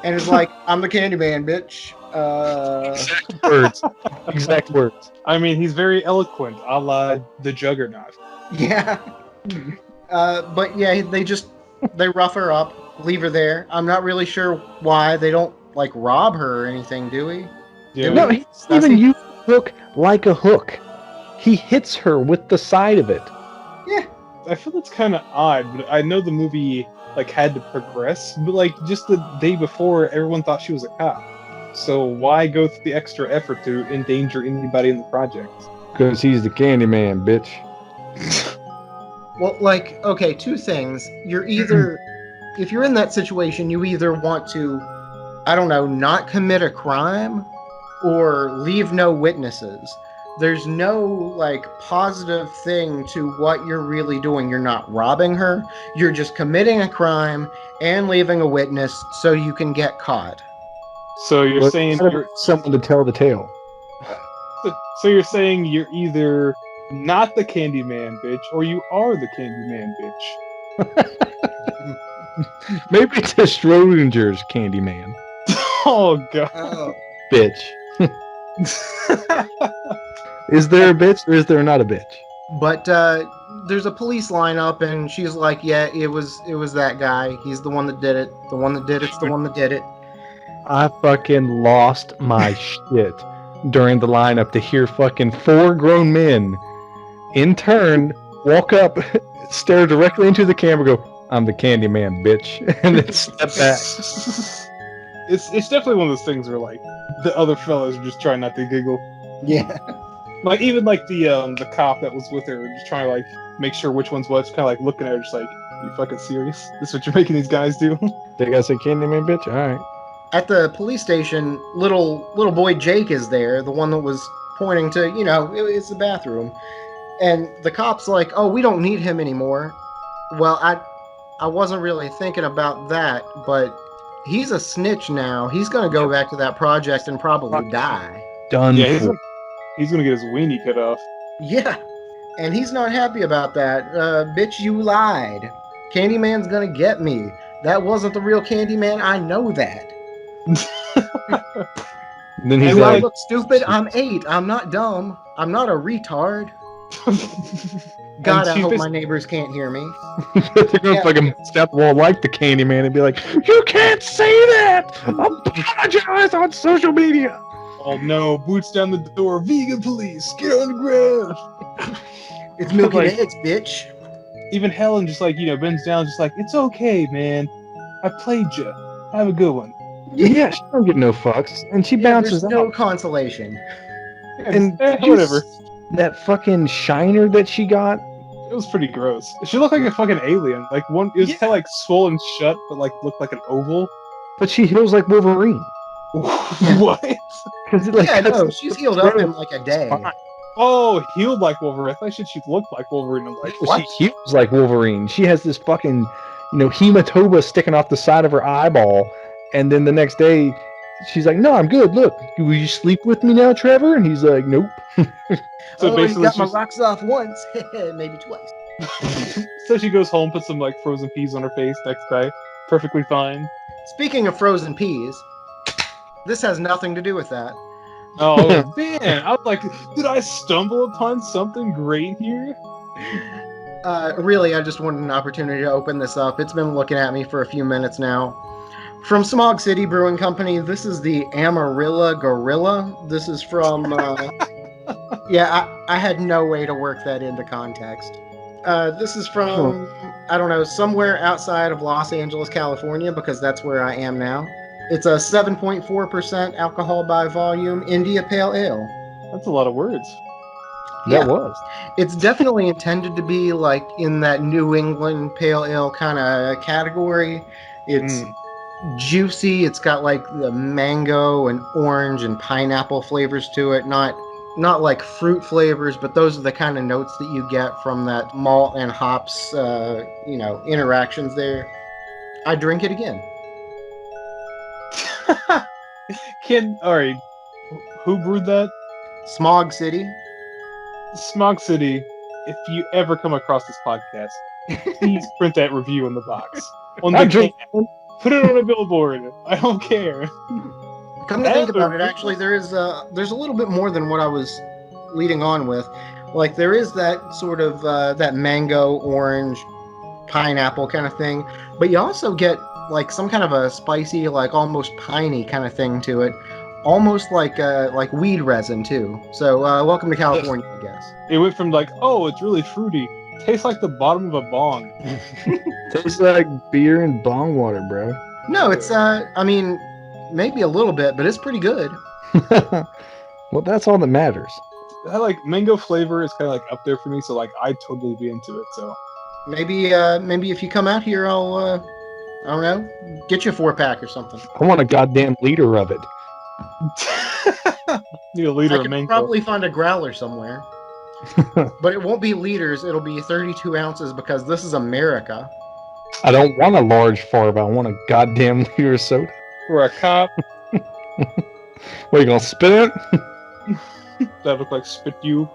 and is like, I'm the Candyman, bitch. Exact words. Exact words. I mean, he's very eloquent, a la the Juggernaut. Yeah. But yeah, they rough her up, leave her there. I'm not really sure why. They don't, like, rob her or anything, do we? Yeah. No, he doesn't even use the hook like a hook. He hits her with the side of it. Yeah. I feel that's kind of odd, but I know the movie like had to progress, but like just the day before, everyone thought she was a cop. So why go through the extra effort to endanger anybody in the project? Because he's the Candyman, bitch. Well, like, okay, two things. You're either, if you're in that situation, you either want to, I don't know, not commit a crime or leave no witnesses. There's no, like, positive thing to what you're really doing. You're not robbing her. You're just committing a crime and leaving a witness so you can get caught. So you're saying you're someone to tell the tale. So you're saying you're either not the Candyman bitch or you are the Candyman bitch. Maybe it's a Schrodinger's Candyman. Oh god. Bitch. Is there a bitch or is there not a bitch? But there's a police lineup, and she's like, "Yeah, it was that guy. He's the one that did it. The one that did it's the one that did it." I fucking lost my shit during the lineup to hear fucking 4 grown men in turn walk up, stare directly into the camera, go, "I'm the Candyman, bitch," and then step back. It's definitely one of those things where like the other fellas are just trying not to giggle. Yeah. Like even like the cop that was with her, just trying to like make sure which one's what, kind of like looking at her, just like, "You fucking serious? This is what you're making these guys do?" They gotta say Candyman, bitch. All right. At the police station, little boy Jake is there, the one that was pointing to, it's the bathroom. And the cop's like, "Oh, we don't need him anymore." Well, I wasn't really thinking about that, but he's a snitch now. He's going to go back to that project and probably die. Done. Yeah, he's gonna get his weenie cut off. Yeah, and he's not happy about that. Bitch, you lied. Candyman's going to get me. That wasn't the real Candyman. I know that. Then he's Do I like, look stupid? I'm 8. I'm not dumb. I'm not a retard. God, I hope my neighbors can't hear me. they're gonna fucking step the wall like the Candyman and be like, "You can't say that! Apologize on social media." Oh no, boots down the door, vegan police, get on the ground. It's milk and Like- eggs, bitch. Even Helen just like, bends down, just like, "It's okay, man. I played you. Have a good one." Yeah, she don't get no fucks, and she Yeah, bounces there's no out. consolation. And Whatever. That fucking shiner that she got. It was pretty gross. She looked like a fucking alien. Like it was kind of like swollen shut, but like looked like an oval. But she heals like Wolverine. What? Because it like Yeah, cuts no, the she's healed up in like a day. spine. Oh, healed like Wolverine. I thought she looked like Wolverine. I'm like, what? She heals like Wolverine. She has this fucking, hematoma sticking off the side of her eyeball, and then the next day, she's like, "No, I'm good. Look, will you sleep with me now, Trevor?" And he's like, "Nope." So You basically, got my rocks off once, maybe twice. so she goes home, puts some like frozen peas on her face. Next day, perfectly fine. Speaking of frozen peas, this has nothing to do with that. Oh man, I was like, did I stumble upon something great here? Really, I just wanted an opportunity to open this up. It's been looking at me for a few minutes now. From Smog City Brewing Company, this is the Amarilla Gorilla. This is from... yeah, I had no way to work that into context. This is from, I don't know, somewhere outside of Los Angeles, California, because that's where I am now. It's a 7.4% alcohol by volume India Pale Ale. That's a lot of words. That was. It's definitely intended to be like in that New England Pale Ale kind of category. It's juicy. It's got like the mango and orange and pineapple flavors to it. Not like fruit flavors, but those are the kind of notes that you get from that malt and hops, interactions there. I drink it again. All right, who brewed that? Smog City. Smog City. If you ever come across this podcast, please print that review in the box. On the can. Put it on a billboard. I don't care. Come to think about it, actually, there's a little bit more than what I was leading on with. Like, there is that sort of that mango, orange, pineapple kind of thing, but you also get like some kind of a spicy, like almost piney kind of thing to it, almost like weed resin too. So welcome to California, I guess. It went from like, oh, it's really fruity, tastes like the bottom of a bong. Tastes like beer and bong water, bro. No, it's maybe a little bit, but it's pretty good. Well, that's all that matters. That like mango flavor is kind of like up there for me, so like I'd totally be into it. So maybe if you come out here, I'll I don't know, get you a 4-pack or something. I want a goddamn liter of it. Need a liter of mango. I could probably find a growler somewhere. But it won't be liters, it'll be 32 ounces because this is America. I don't want a large farb, I want a goddamn liter of soda. For a cop. What, you gonna spit it? That look like spit you.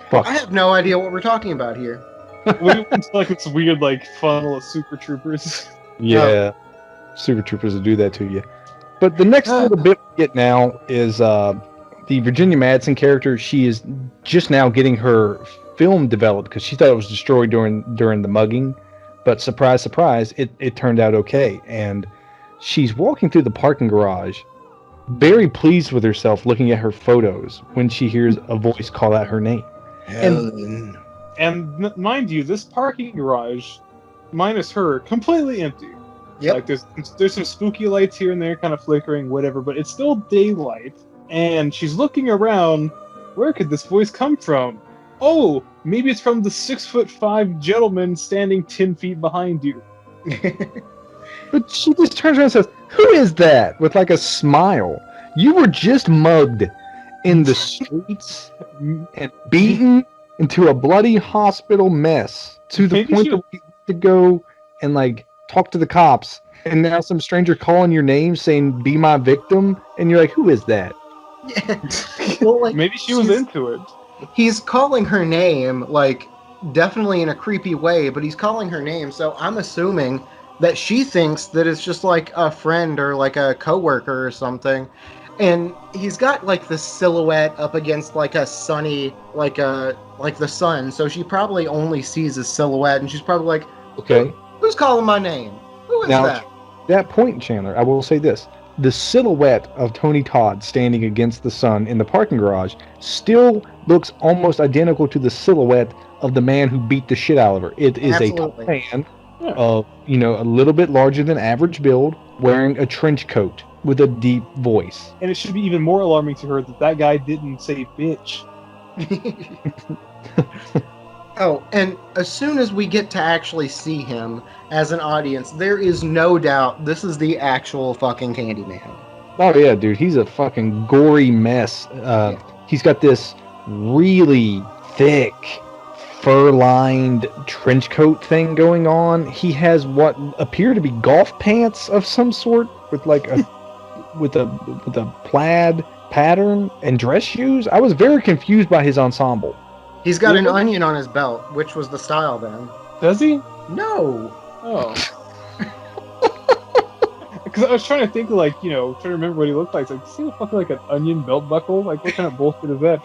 Fuck. I have no idea what we're talking about here. It's like it's weird, like funnel of Super Troopers. Yeah, Super Troopers will do that to you. But the next little bit we get now is the Virginia Madsen character. She is just now getting her film developed because she thought it was destroyed during the mugging. But surprise, surprise, it turned out okay. And she's walking through the parking garage, very pleased with herself, looking at her photos when she hears a voice call out her name. Helen. And mind you, this parking garage, minus her, completely empty. Yep. Like there's some spooky lights here and there, kind of flickering, whatever, but it's still daylight. And she's looking around. Where could this voice come from? Oh, maybe it's from the 6'5" gentleman standing 10 feet behind you. But she just turns around and says, "Who is that?" with like a smile. You were just mugged in the streets and beaten into a bloody hospital mess to the point that we have to go and like talk to the cops. And now some stranger calling your name saying, "Be my victim," and you're like, "Who is that?" Yeah. Well, like, maybe she was into it. He's calling her name, like, definitely in a creepy way, but he's calling her name, so I'm assuming that she thinks that it's just like a friend or like a coworker or something. And he's got like the silhouette up against like a sunny, like the sun, so she probably only sees his silhouette, and she's probably like, okay, who's calling my name? Who is that? That point, Chandler, I will say this. The silhouette of Tony Todd standing against the sun in the parking garage still looks almost identical to the silhouette of the man who beat the shit out of her. It is Absolutely. a tall man of, a little bit larger than average build, wearing a trench coat with a deep voice. And it should be even more alarming to her that guy didn't say bitch. Oh, and as soon as we get to actually see him as an audience, there is no doubt this is the actual fucking Candyman. Oh yeah, dude, he's a fucking gory mess. He's got this really thick, fur-lined trench coat thing going on. He has what appear to be golf pants of some sort with like a with a plaid pattern and dress shoes. I was very confused by his ensemble. He's got an onion on his belt, which was the style then. Does he? No. Oh. Because I was trying to think, like, trying to remember what he looked like. It's like, see, fucking like an onion belt buckle? Like, what kind of bullshit is that?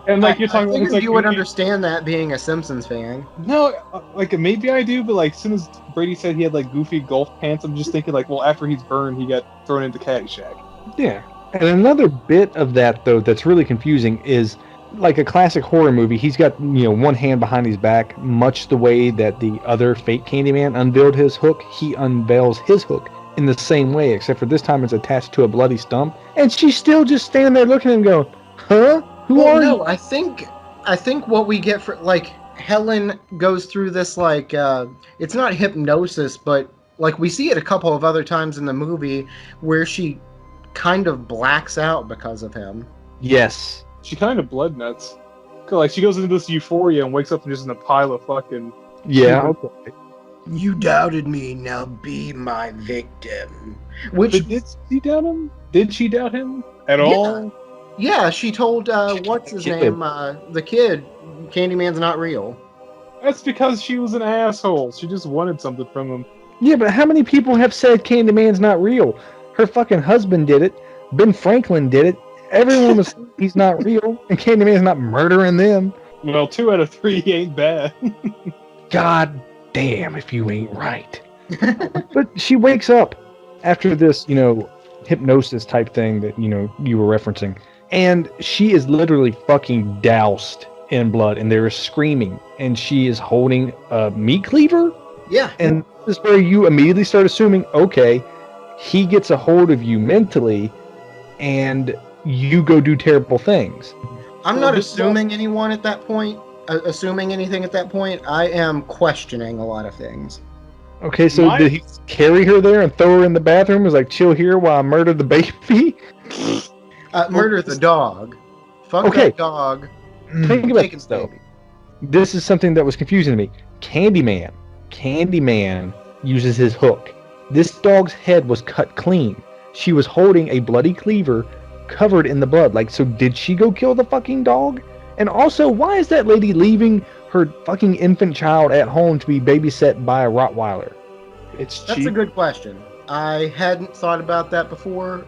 And like you're talking, I it's like you would understand that being a Simpsons fan. No, like maybe I do, but like as soon as Brady said he had like goofy golf pants, I'm just thinking like, well, after he's burned, he got thrown into Caddyshack. Yeah. And another bit of that though that's really confusing is, like a classic horror movie, he's got, one hand behind his back, much the way that the other fake Candyman unveiled his hook. He unveils his hook in the same way, except for this time it's attached to a bloody stump. And she's still just standing there looking at him going, huh? Who are you? I think what we get for, like, Helen goes through this, like, it's not hypnosis, but Like, we see it a couple of other times in the movie where she kind of blacks out because of him. Yes. She kind of blood nuts. Like, she goes into this euphoria and wakes up and just in a pile of fucking... Yeah. Okay. You doubted me, now be my victim. Which... But did she doubt him? Did she doubt him at all? Yeah, she told, what's his name? The kid, Candyman's not real. That's because she was an asshole. She just wanted something from him. Yeah, but how many people have said Candyman's not real? Her fucking husband did it. Ben Franklin did it. Everyone was saying he's not real, and Candyman's not murdering them. Well, 2 out of 3 ain't bad. God damn if you ain't right. But she wakes up after this, hypnosis type thing that, you were referencing. And she is literally fucking doused in blood, and there is screaming. And she is holding a meat cleaver? Yeah. And this is where you immediately start assuming, okay, he gets a hold of you mentally, and you go do terrible things. I'm not assuming anyone at that point. Assuming anything at that point. I am questioning a lot of things. Okay, so did he carry her there and throw her in the bathroom? Was like, chill here while I murder the baby? Murder the dog. Fuck that dog. Think about this, though. This is something that was confusing to me. Candyman uses his hook. This dog's head was cut clean. She was holding a bloody cleaver covered in the blood. Like, so did she go kill the fucking dog? And also, why is that lady leaving her fucking infant child at home to be babysat by a Rottweiler? That's a good question. I hadn't thought about that before.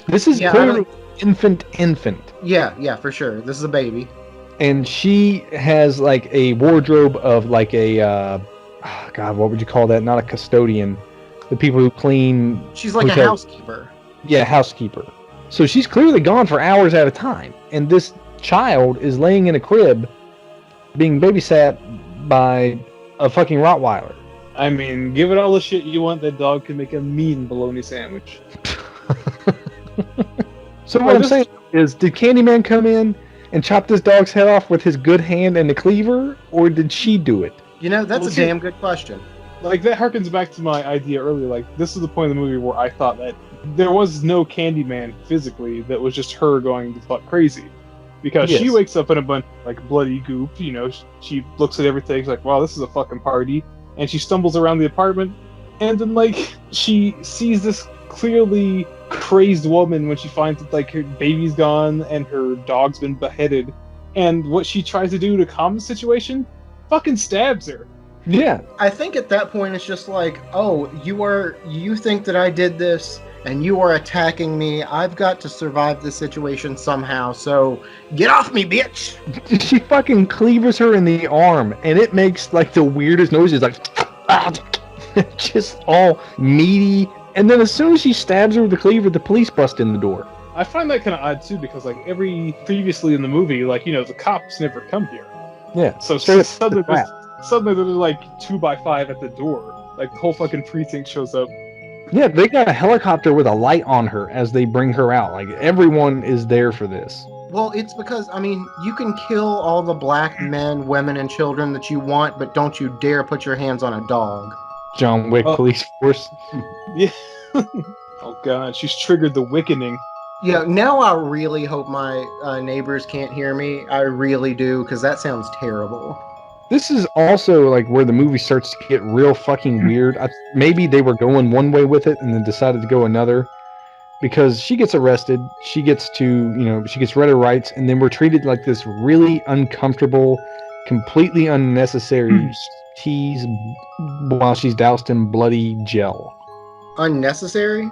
This is clearly infant. Yeah, for sure. This is a baby. And she has like a wardrobe of like a, God, what would you call that? Not a custodian. The people who clean. She's like a housekeeper. Yeah, housekeeper. So she's clearly gone for hours at a time. And this child is laying in a crib being babysat by a fucking Rottweiler. I mean, give it all the shit you want, that dog can make a mean bologna sandwich. So what I'm saying is, did Candyman come in and chop this dog's head off with his good hand and the cleaver, or did she do it? That's a damn good question. Like, that harkens back to my idea earlier. Like, this is the point of the movie where I thought that there was no Candyman physically, that was just her going the fuck crazy. Because she wakes up in a bunch of, like, bloody goop, she looks at everything, she's like, wow, this is a fucking party. And she stumbles around the apartment, and then, like, she sees this clearly crazed woman when she finds that, like, her baby's gone and her dog's been beheaded. And what she tries to do to calm the situation, fucking stabs her. Yeah. I think at that point it's just like, oh, you think that I did this, and you are attacking me. I've got to survive this situation somehow, so get off me, bitch! She fucking cleavers her in the arm, and it makes, like, the weirdest noises, like, just all meaty. And then as soon as she stabs her with the cleaver, the police bust in the door. I find that kind of odd, too, because, like, previously in the movie, like, the cops never come here. Yeah. So suddenly there's, like, 2x5 at the door. Like, the whole fucking precinct shows up. Yeah, they got a helicopter with a light on her as they bring her out. Like, everyone is there for this. Well, it's because, I mean, you can kill all the black men, women, and children that you want, but don't you dare put your hands on a dog. John Wick police force. Yeah. Oh, God, she's triggered the wickening. Yeah, now I really hope my neighbors can't hear me. I really do, because that sounds terrible. This is also like where the movie starts to get real fucking weird. Maybe they were going one way with it and then decided to go another, because she gets arrested, she gets read her rights, and then we're treated like this really uncomfortable, completely unnecessary tease while she's doused in bloody gel. Unnecessary?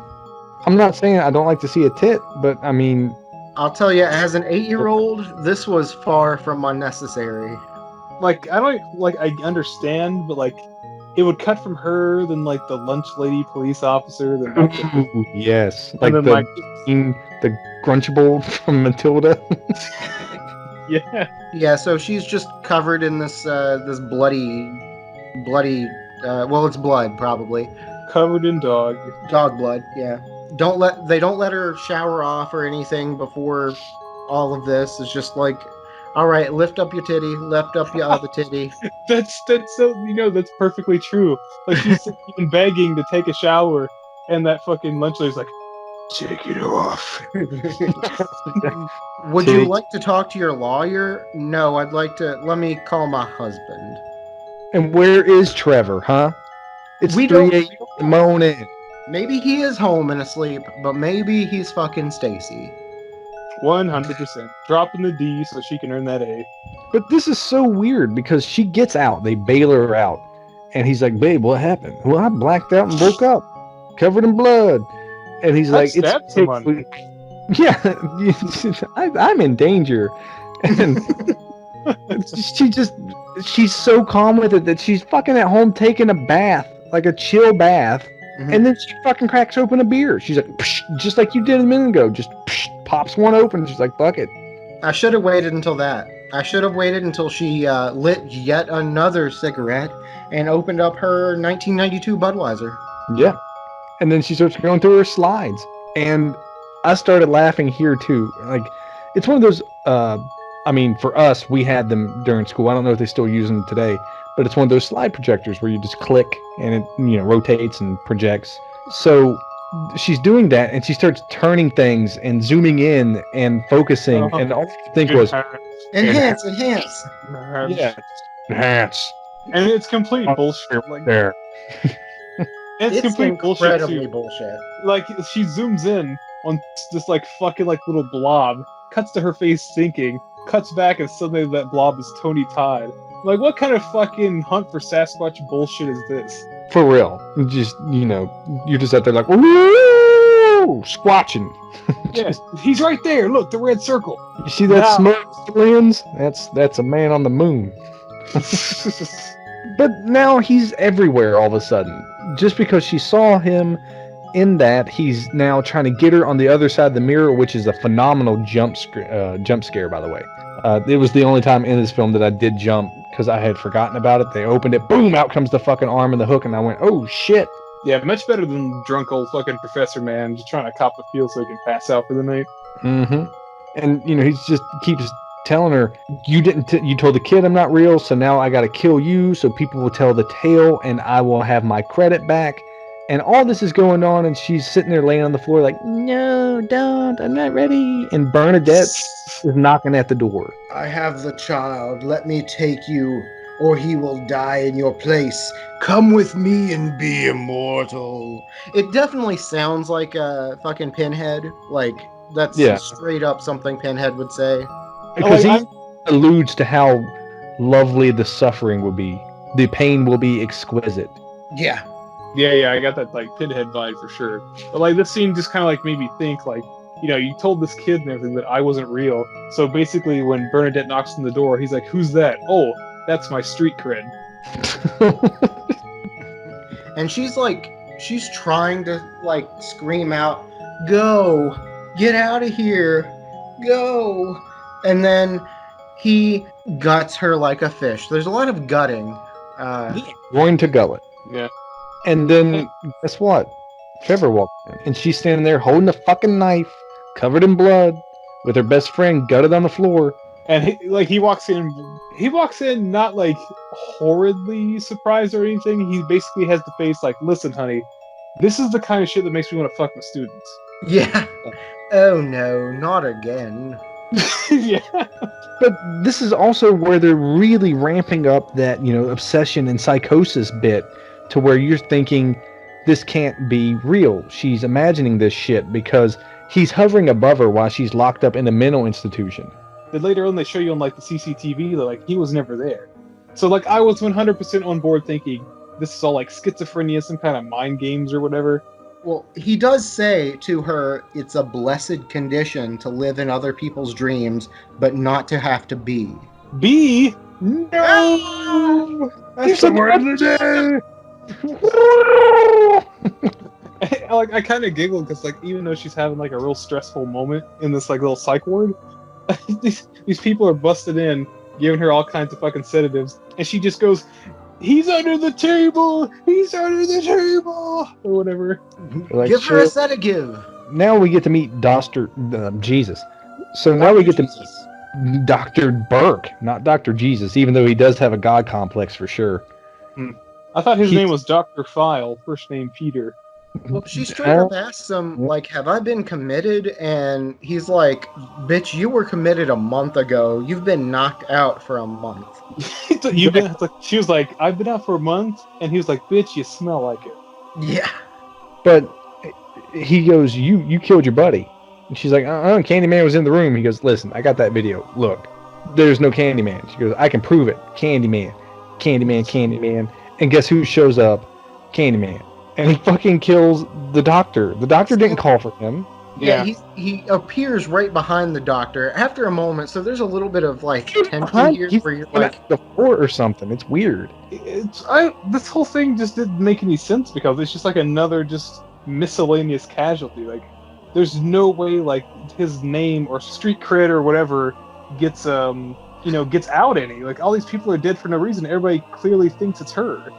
I'm not saying I don't like to see a tit, but I mean, I'll tell you, as an 8-year-old, this was far from unnecessary. Like, I understand, but, like, it would cut from her, then, like, the lunch lady police officer, then, like, yes, like then, the Grunchable from Matilda. Yeah, so she's just covered in this bloody, well, it's blood, probably. Covered in dog blood. Yeah. They don't let her shower off or anything before all of this. It's just like, All right, lift up your titty, lift up your other titty. That's so that's perfectly true. Like she's even begging to take a shower, and that fucking lunch lady's like, "Take it off." Would you like to talk to your lawyer? No, let me call my husband. And where is Trevor, huh? It's We 3 don't- a.m. in the morning. Maybe he is home and asleep, but maybe he's fucking Stacy. 100%. Dropping the D so she can earn that A. But this is so weird because she gets out. They bail her out. And he's like, babe, what happened? Well, I blacked out and woke up, covered in blood. And he's like, stabbed someone. Yeah, I'm in danger. And she's so calm with it that she's fucking at home taking a bath, like a chill bath. Mhm. And then she fucking cracks open a beer. She's like, psh, just like you did a minute ago. Just psh, pops one open. She's like, fuck it. I should have waited until that. I should have waited until she lit yet another cigarette and opened up her 1992 Budweiser. Yeah. And then she starts going through her slides. And I started laughing here too. Like, it's one of those, for us, we had them during school. I don't know if they still use them today, but it's one of those slide projectors where you just click and it, rotates and projects. So she's doing that and she starts turning things and zooming in and focusing. And all I think was, Enhance. Yeah. enhance. And it's complete bullshit. Like, There. it's complete bullshit incredibly too. bullshit. Like she zooms in on this like fucking like little blob, cuts to her face sinking, cuts back, and suddenly that blob is Tony Todd. Like, what kind of fucking hunt for Sasquatch bullshit is this? For real. Just, you're just out there like, woo, squatching. Yeah, he's right there. Look, the red circle. You see that smoke lens? That's a man on the moon. But now he's everywhere all of a sudden. Just because she saw him in that, he's now trying to get her on the other side of the mirror, which is a phenomenal jump scare, by the way. It was the only time in this film that I did jump because I had forgotten about it. They opened it, boom, out comes the fucking arm and the hook, and I went, oh shit. Yeah, much better than drunk old fucking Professor Man just trying to cop a feel so he can pass out for the night. Mm-hmm. And he's just keeps telling her, you told the kid I'm not real, so now I gotta kill you so people will tell the tale and I will have my credit back. And all this is going on, and she's sitting there laying on the floor like, no, don't, I'm not ready. And Bernadette is knocking at the door. I have the child. Let me take you, or he will die in your place. Come with me and be immortal. It definitely sounds like a fucking Pinhead. Like, that's straight up something Pinhead would say. Because he alludes to how lovely the suffering will be. The pain will be exquisite. Yeah. Yeah, I got that like Pinhead vibe for sure. But like this scene just kind of like made me think like, you told this kid and everything that I wasn't real. So basically, when Bernadette knocks on the door, he's like, "Who's that?" "Oh, that's my street cred." And she's trying to like scream out, "Go, get out of here, go!" And then he guts her like a fish. There's a lot of gutting. Going to gullet. Yeah. And then, guess what? Trevor walked in, and she's standing there holding a fucking knife, covered in blood, with her best friend gutted on the floor. And he walks in not like horridly surprised or anything. He basically has the face like, "Listen, honey, this is the kind of shit that makes me want to fuck with students." Yeah. Oh no, not again. Yeah. But this is also where they're really ramping up that, obsession and psychosis bit to where you're thinking this can't be real. She's imagining this shit because he's hovering above her while she's locked up in a mental institution. Then later on they show you on like the CCTV that like he was never there. So like I was 100% on board thinking this is all like schizophrenia, some kind of mind games or whatever. Well, he does say to her, it's a blessed condition to live in other people's dreams, but not to have to be. Be? No! That's the word of the day! I kind of giggled because like even though she's having like a real stressful moment in this like little psych ward, these people are busted in, giving her all kinds of fucking sedatives, and she just goes, "He's under the table! He's under the table!" or whatever. Like, give her a sedative. Now we get to meet Jesus. So now we get to Dr. Burke, not Dr. Jesus, even though he does have a God complex for sure. I thought his name was Dr. File, first name Peter. Well, she straight up asks him, like, have I been committed? And he's like, bitch, you were committed a month ago. You've been knocked out for a month. She was like, I've been out for a month. And he was like, bitch, you smell like it. Yeah. But he goes, you killed your buddy. And she's like, Candyman was in the room. He goes, listen, I got that video. Look, there's no Candyman. She goes, I can prove it. Candyman. And guess who shows up? Candyman. And he fucking kills the doctor. The doctor didn't call for him. Yeah, he appears right behind the doctor after a moment. So there's a little bit of like tension here where you're like the floor or something. It's weird. This whole thing just didn't make any sense because it's just like another just miscellaneous casualty. Like there's no way like his name or street cred or whatever gets gets out any. Like all these people are dead for no reason. Everybody clearly thinks it's her.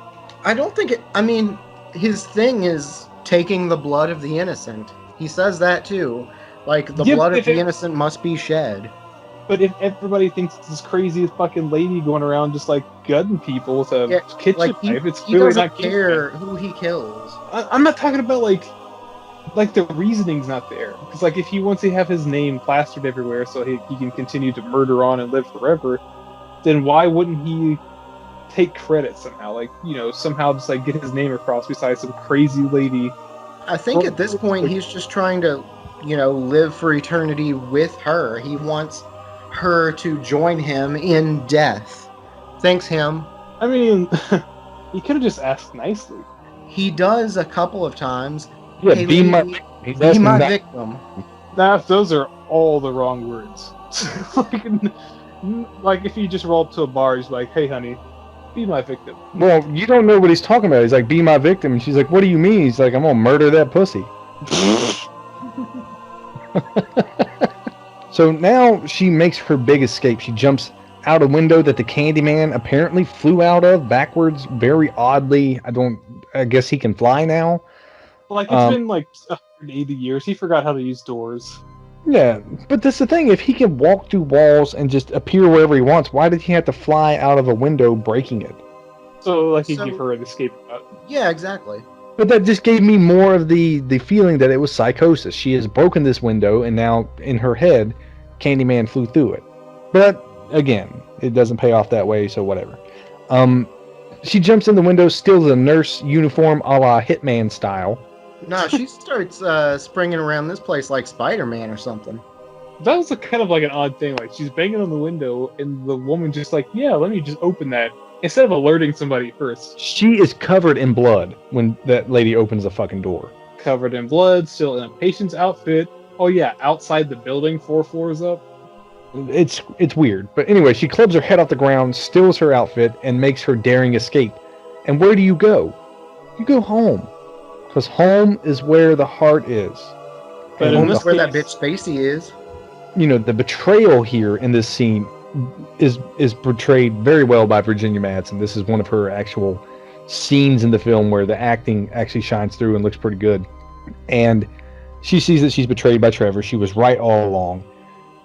I don't think it. I mean, his thing is taking the blood of the innocent. He says that too. Like, the blood of the innocent must be shed. But if everybody thinks it's this crazy fucking lady going around just, like, gutting people with a kitchen knife, it's he clearly doesn't not care who he kills. I'm not talking about, like the reasoning's not there. Because, like, if he wants to have his name plastered everywhere so he can continue to murder on and live forever, then why wouldn't he take credit somehow? Like, somehow just, like, get his name across besides some crazy lady. I think at this point he's just trying to, live for eternity with her. He wants her to join him in death. Thanks, him. I mean, he could have just asked nicely. He does a couple of times. Yeah, hey, be my victim. Those are all the wrong words. like if you just roll up to a bar, he's like, hey, honey, be my victim. Well, you don't know what he's talking about. He's like, be my victim. And she's like, what do you mean? He's like, I'm going to murder that pussy. So now she makes her big escape. She jumps out a window that the Candyman apparently flew out of backwards very oddly. I guess he can fly now. Like, it's been like 180 years. He forgot how to use doors. Yeah, but that's the thing. If he can walk through walls and just appear wherever he wants, why did he have to fly out of a window breaking it? So, like, he'd give her an escape route. Yeah, exactly. But that just gave me more of the feeling that it was psychosis. She has broken this window, and now, in her head, Candyman flew through it. But, again, it doesn't pay off that way, so whatever. She jumps in the window, steals a nurse uniform a la Hitman style. No, she starts springing around this place like Spider-Man or something. That was kind of like an odd thing. Like, she's banging on the window, and the woman just like, yeah, let me just open that. Instead of alerting somebody first. She is covered in blood when that lady opens the fucking door. Covered in blood, still in a patient's outfit. Oh yeah, outside the building, 4 floors up. It's weird. But anyway, she clubs her head off the ground, steals her outfit, and makes her daring escape. And where do you go? You go home. Because home is where the heart is. But home is where that bitch Spacey is. The betrayal here in this scene is portrayed very well by Virginia Madsen. This is one of her actual scenes in the film where the acting actually shines through and looks pretty good. And she sees that she's betrayed by Trevor. She was right all along.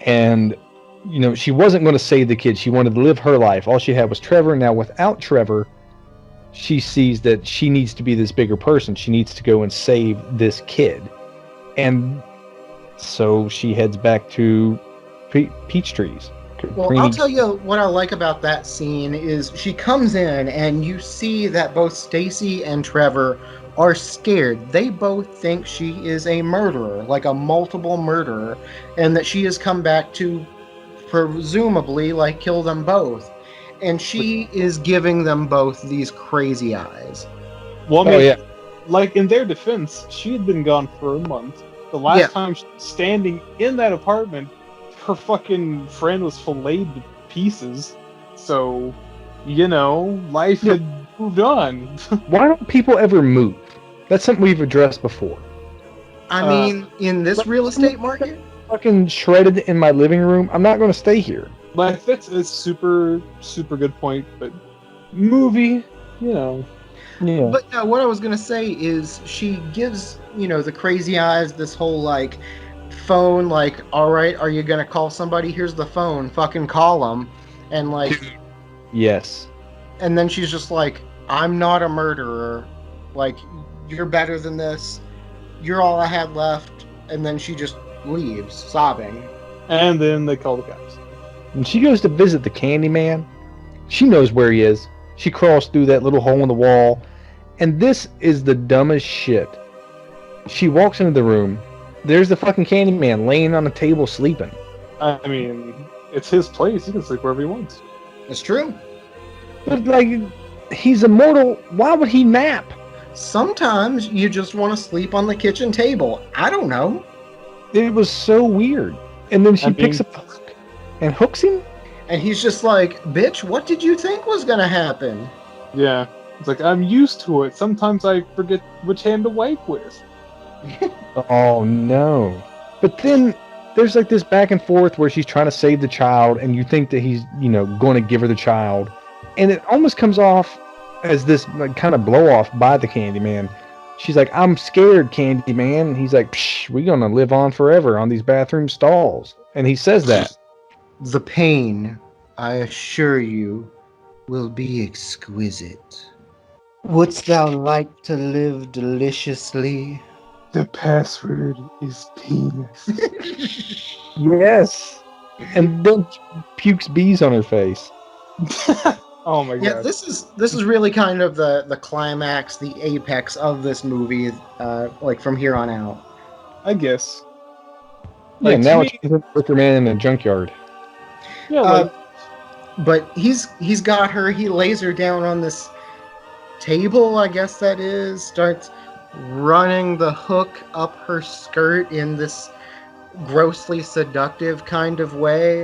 And, she wasn't going to save the kid. She wanted to live her life. All she had was Trevor. Now, without Trevor, she sees that she needs to be this bigger person. She needs to go and save this kid. And so she heads back to Peach Trees. Well, I'll tell you what I like about that scene is she comes in and you see that both Stacy and Trevor are scared. They both think she is a murderer, like a multiple murderer, and that she has come back to presumably kill them both. And she is giving them both these crazy eyes. Well, I mean, like in their defense, she had been gone for a month. The last time she was standing in that apartment, her fucking friend was filleted to pieces. So, life had moved on. Why don't people ever move? That's something we've addressed before. I mean, in this real estate market? Fucking shredded in my living room. I'm not going to stay here. Like, that's a super, super good point. But movie, Yeah. But what I was going to say is she gives, the crazy eyes this whole, phone, like, all right, are you gonna call somebody? Here's the phone, fucking call them. And like, Yes. and then she's just like, I'm not a murderer. Like, you're better than this. You're all I had left. And then she just leaves, sobbing. And then they call the cops. When she goes to visit the Candyman, she knows where he is. She crawls through that little hole in the wall. And this is the dumbest shit. She walks into the room. There's the fucking Candyman laying on the table sleeping. I mean, it's his place. He can sleep wherever he wants. It's true. But, like, he's immortal. Why would he nap? Sometimes you just want to sleep on the kitchen table. I don't know. It was so weird. And then she picks up the hook and hooks him? And he's just like, bitch, what did you think was going to happen? Yeah. It's like, I'm used to it. Sometimes I forget which hand to wipe with. Oh, no. But then there's like this back and forth where she's trying to save the child, and you think that he's, going to give her the child. And it almost comes off as this like, kind of blow off by the Candyman. She's like, I'm scared, Candyman. And he's like, psh, we're going to live on forever on these bathroom stalls. And he says that. The pain, I assure you, will be exquisite. Wouldst thou like to live deliciously? The password is penis. Yes. And then she pukes bees on her face. Oh my god. Yeah, this is really kind of the climax, the apex of this movie, like from here on out. I guess. Yeah, Like, now to it's me- a Wicker Man in a junkyard. Yeah, like, But he's got her. He lays her down on this table, I guess that is. Starts running the hook up her skirt in this grossly seductive kind of way.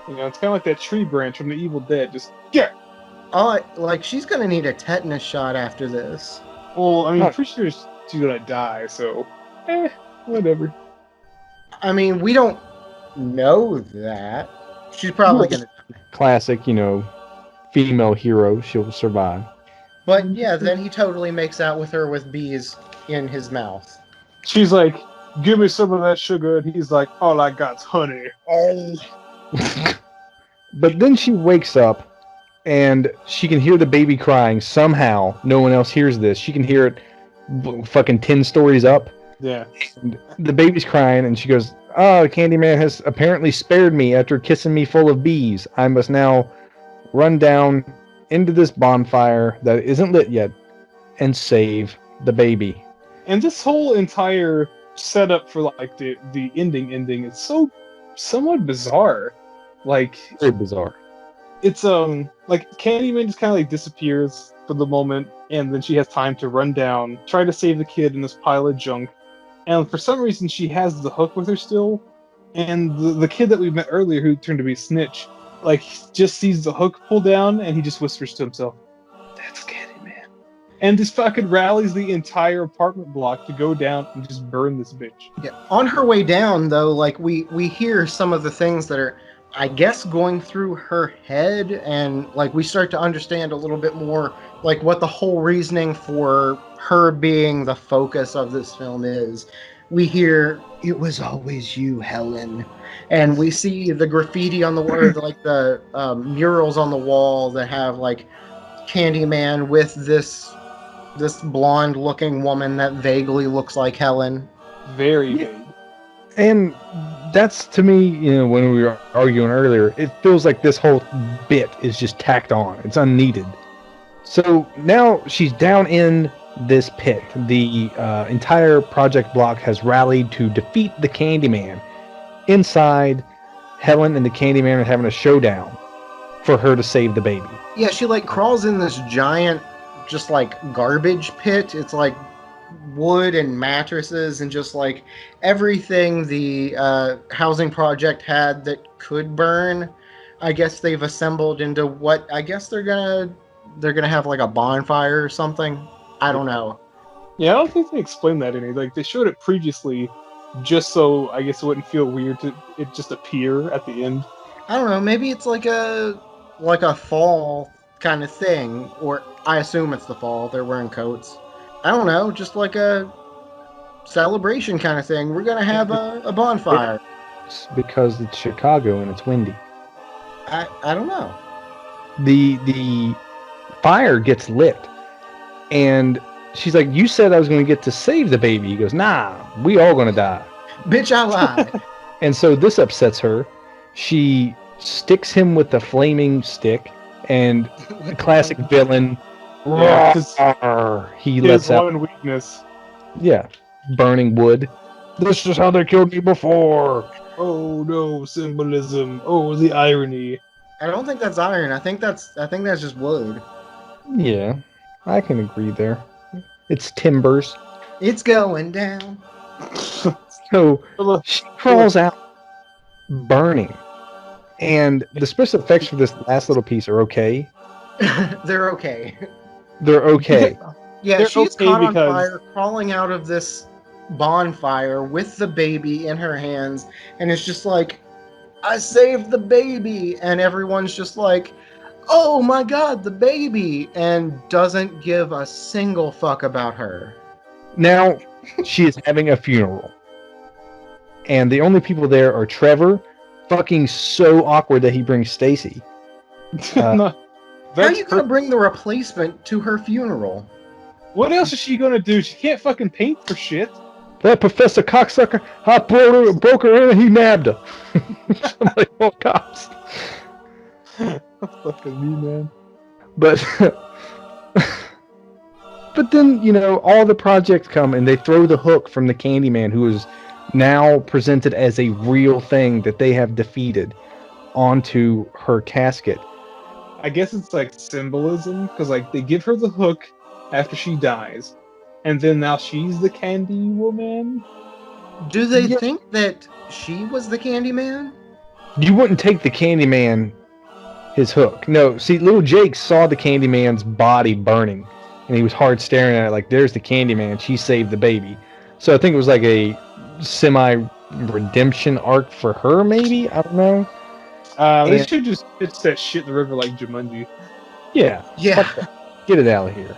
it's kind of like that tree branch from the Evil Dead. Just, yeah. Oh, like she's gonna need a tetanus shot after this. Well, I mean, Huh. I'm pretty sure she's gonna die, so, whatever. I mean, we don't know that. She's probably gonna. Classic, female hero. She'll survive. But yeah, then he totally makes out with her with bees in his mouth. She's like, give me some of that sugar, and he's like, all I got's honey. Oh. But then she wakes up and she can hear the baby crying somehow. No one else hears this. She can hear it fucking 10 stories up. Yeah. And the baby's crying and she goes, oh, Candyman has apparently spared me after kissing me full of bees. I must now run down into this bonfire that isn't lit yet and save the baby. And this whole entire setup for like the ending is so somewhat bizarre. Like, Very bizarre. it's like Candyman just kind of like disappears for the moment, and then she has time to run down, try to save the kid in this pile of junk, and for some reason she has the hook with her still, and the kid that we met earlier who turned to be Snitch, like, just sees the hook pull down and he just whispers to himself, "That's Candyman," and just fucking rallies the entire apartment block to go down and just burn this bitch. Yeah. On her way down, though, like we hear some of the things that are, I guess, going through her head, and like we start to understand a little bit more, like what the whole reasoning for her being the focus of this film is. We hear, "It was always you, Helen," and we see the graffiti on the wall, like the murals on the wall that have like Candyman with this blonde-looking woman that vaguely looks like Helen. Very Yeah. vague. And that's, to me, when we were arguing earlier, it feels like this whole bit is just tacked on. It's unneeded. So now she's down in this pit. The entire project block has rallied to defeat the Candyman. Inside, Helen and the Candyman are having a showdown for her to save the baby. Yeah, she like crawls in this giant, just like garbage pit. It's like wood and mattresses and just like everything the housing project had that could burn. I guess they've assembled into what I guess they're gonna have like a bonfire or something. I don't know. Yeah, I don't think they explained that any. Like, they showed it previously, just so I guess it wouldn't feel weird to it just appear at the end. I don't know. Maybe it's like a fall kind of thing, or I assume it's the fall. They're wearing coats. I don't know. Just like a celebration kind of thing. We're gonna have a bonfire. It's because it's Chicago and it's windy. I don't know. The fire gets lit, and she's like, "You said I was going to get to save the baby." He goes, "Nah, we all going to die." Bitch, I lied. And so this upsets her. She sticks him with the flaming stick, and the classic villain. Yeah, 'cause he his lets out. one weakness. Yeah, burning wood. This is how they killed me before. Oh no, symbolism. Oh, the irony. I don't think that's iron. I think that's just wood. Yeah, I can agree there. It's timbers. It's going down. So she crawls out, burning, and the special effects for this last little piece are okay. They're okay. They're okay. Yeah, They're she's okay caught on because- fire, crawling out of this bonfire with the baby in her hands, and it's just like, I saved the baby, and everyone's just like, oh my god, the baby, and doesn't give a single fuck about her. Now she is having a funeral, and the only people there are Trevor, fucking so awkward that he brings Stacy. No, How that's you gonna bring the replacement to her funeral? What else is she gonna do? She can't fucking paint for shit. That Professor Cocksucker, I broke her in and he nabbed her. Somebody called cops. Fucking me, man. But but then, you know, all the projects come and they throw the hook from the Candyman, who is now presented as a real thing that they have defeated, onto her casket. I guess it's like symbolism, because like they give her the hook after she dies, and then now she's the Candy Woman. Do they Yeah. think that she was the Candyman? You wouldn't take the Candyman his hook. No, see, little Jake saw the Candyman's body burning, and he was hard staring at it like, there's the Candyman, she saved the baby. So I think it was like a semi-redemption arc for her, maybe? I don't know. They And- should just pitch that shit in the river like Jumanji. Yeah. Yeah. Fuck that. Get it out of here.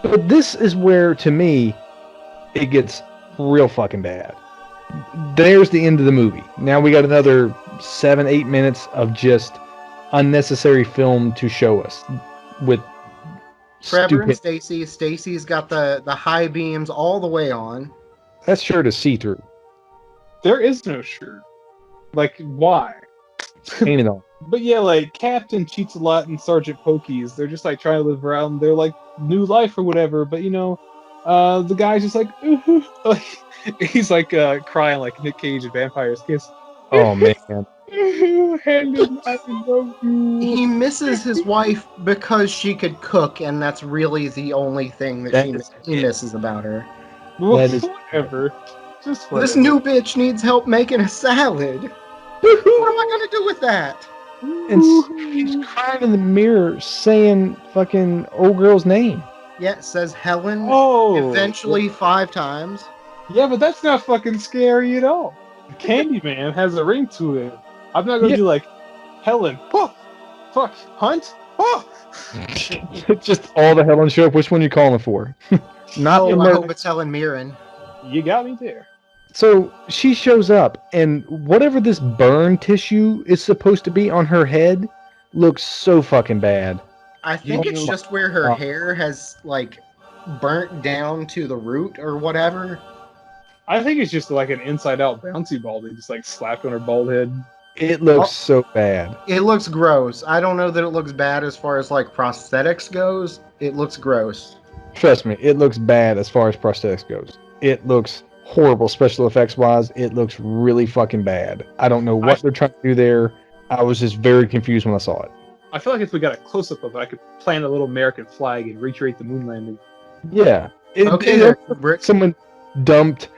But this is where, to me, it gets real fucking bad. There's the end of the movie. Now we got another 7-8 minutes of just unnecessary film to show us with Trevor and stupid. Stacy. Stacy's got the high beams all the way on. That shirt is see-through. There is no shirt. Like, why? Ain't it all? But yeah, like Captain cheats a lot and Sergeant Pokies, they're just like trying to live around their like new life or whatever. But you know, the guy's just like, ooh, like he's like crying like Nick Cage in Vampire's Kiss. Oh man. Handed, I love you. He misses his wife because she could cook, and that's really the only thing that he misses about her. That is- Whatever. Just This whatever. new bitch needs help making a salad. What am I gonna do with that? And she's crying in the mirror saying fucking old girl's name. Yeah, it says Helen Oh, eventually 5 times. Yeah, but that's not fucking scary at all. Candyman has a ring to it. I'm not gonna Yeah. be like, Helen, oh, fuck, Hunt, oh. Just all the Helen show up. Which one you calling for? Not the Oh, I murder. hope it's Helen Mirren. You got me there. So she shows up, and whatever this burn tissue is supposed to be on her head looks so fucking bad. I think You it's know- just where her Oh. hair has like burnt down to the root or whatever. I think it's just like an inside-out bouncy ball they just like slapped on her bald head. It looks so bad. It looks gross. I don't know that it looks bad as far as like prosthetics goes. It looks gross. Trust me, it looks bad as far as prosthetics goes. It looks horrible special effects wise. It looks really fucking bad. I don't know what they're trying to do there. I was just very confused when I saw it. I feel like if we got a close-up of it, I could plant a little American flag and recreate the moon landing. Yeah. Okay, Rick. Someone dumped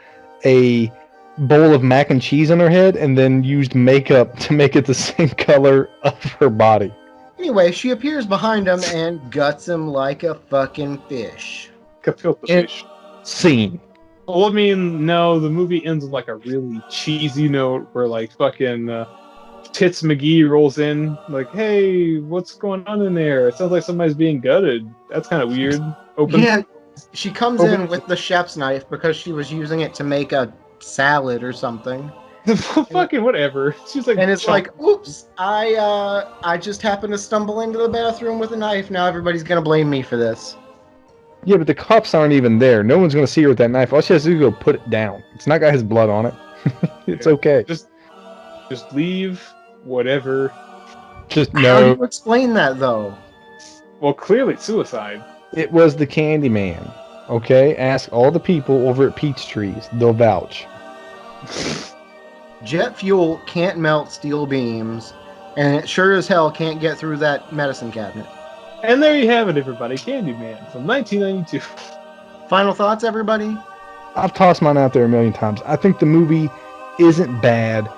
a bowl of mac and cheese on her head and then used makeup to make it the same color of her body. Anyway, she appears behind him and guts him like a fucking fish. Kapilta And- fish. Scene. Well, I mean, no, the movie ends with like a really cheesy note where like fucking Tits McGee rolls in, like, "Hey, what's going on in there? It sounds like somebody's being gutted. That's kind of weird." Open. Yeah, She comes in with the chef's knife because she was using it to make a salad or something. Fucking whatever. She's like, And it's like, oops, I just happened to stumble into the bathroom with a knife. Now everybody's gonna blame me for this. Yeah, but the cops aren't even there. No one's gonna see her with that knife. All she has to do is go put it down. It's not got his blood on it. It's okay. Just leave. Whatever. Just How no. do you explain that though? Well, clearly suicide. It was the Candyman. Okay, ask all the people over at Peach Trees. They'll vouch. Jet fuel can't melt steel beams, and it sure as hell can't get through that medicine cabinet. And there you have it, everybody. Candyman from 1992. Final thoughts, everybody? I've tossed mine out there a million times. I think the movie isn't bad.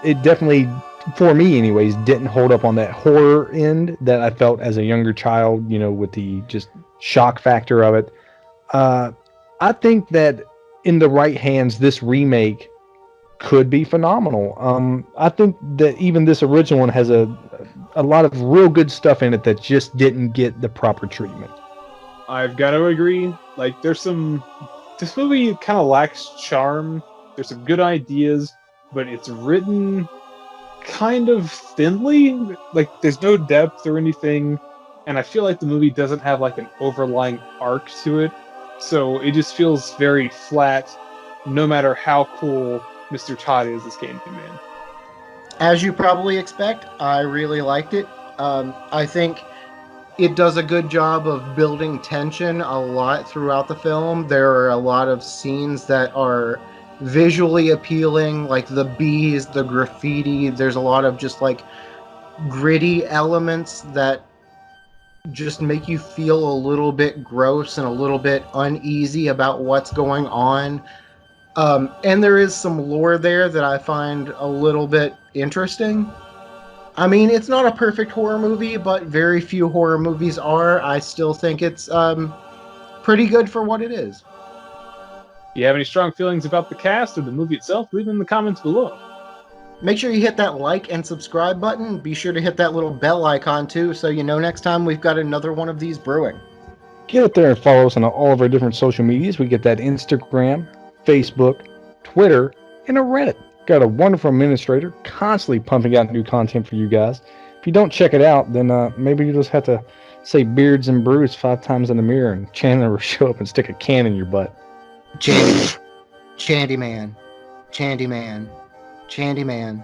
It definitely, for me anyways, didn't hold up on that horror end that I felt as a younger child, with the just shock factor of it. I think that in the right hands, this remake could be phenomenal. I think that even this original one has a lot of real good stuff in it that just didn't get the proper treatment. I've got to agree. Like, this movie kind of lacks charm. There's some good ideas, but it's written kind of thinly. Like, there's no depth or anything, and I feel like the movie doesn't have like an overlying arc to it. So it just feels very flat, no matter how cool Mr. Todd is as Candyman. As you probably expect, I really liked it. I think it does a good job of building tension a lot throughout the film. There are a lot of scenes that are visually appealing, like the bees, the graffiti. There's a lot of just like gritty elements that just make you feel a little bit gross and a little bit uneasy about what's going on. And there is some lore there that I find a little bit interesting. I mean, it's not a perfect horror movie, but very few horror movies are. I still think it's pretty good for what it is. If you have any strong feelings about the cast or the movie itself, leave them in the comments below. Make sure you hit that like and subscribe button. Be sure to hit that little bell icon too, so you know next time we've got another one of these brewing. Get up there and follow us on all of our different social medias. We get that Instagram, Facebook, Twitter, and a Reddit. Got a wonderful administrator constantly pumping out new content for you guys. If you don't check it out, then maybe you just have to say Beards and Brews 5 times in the mirror and Chandler will show up and stick a can in your butt. Candyman. Candyman. Candyman.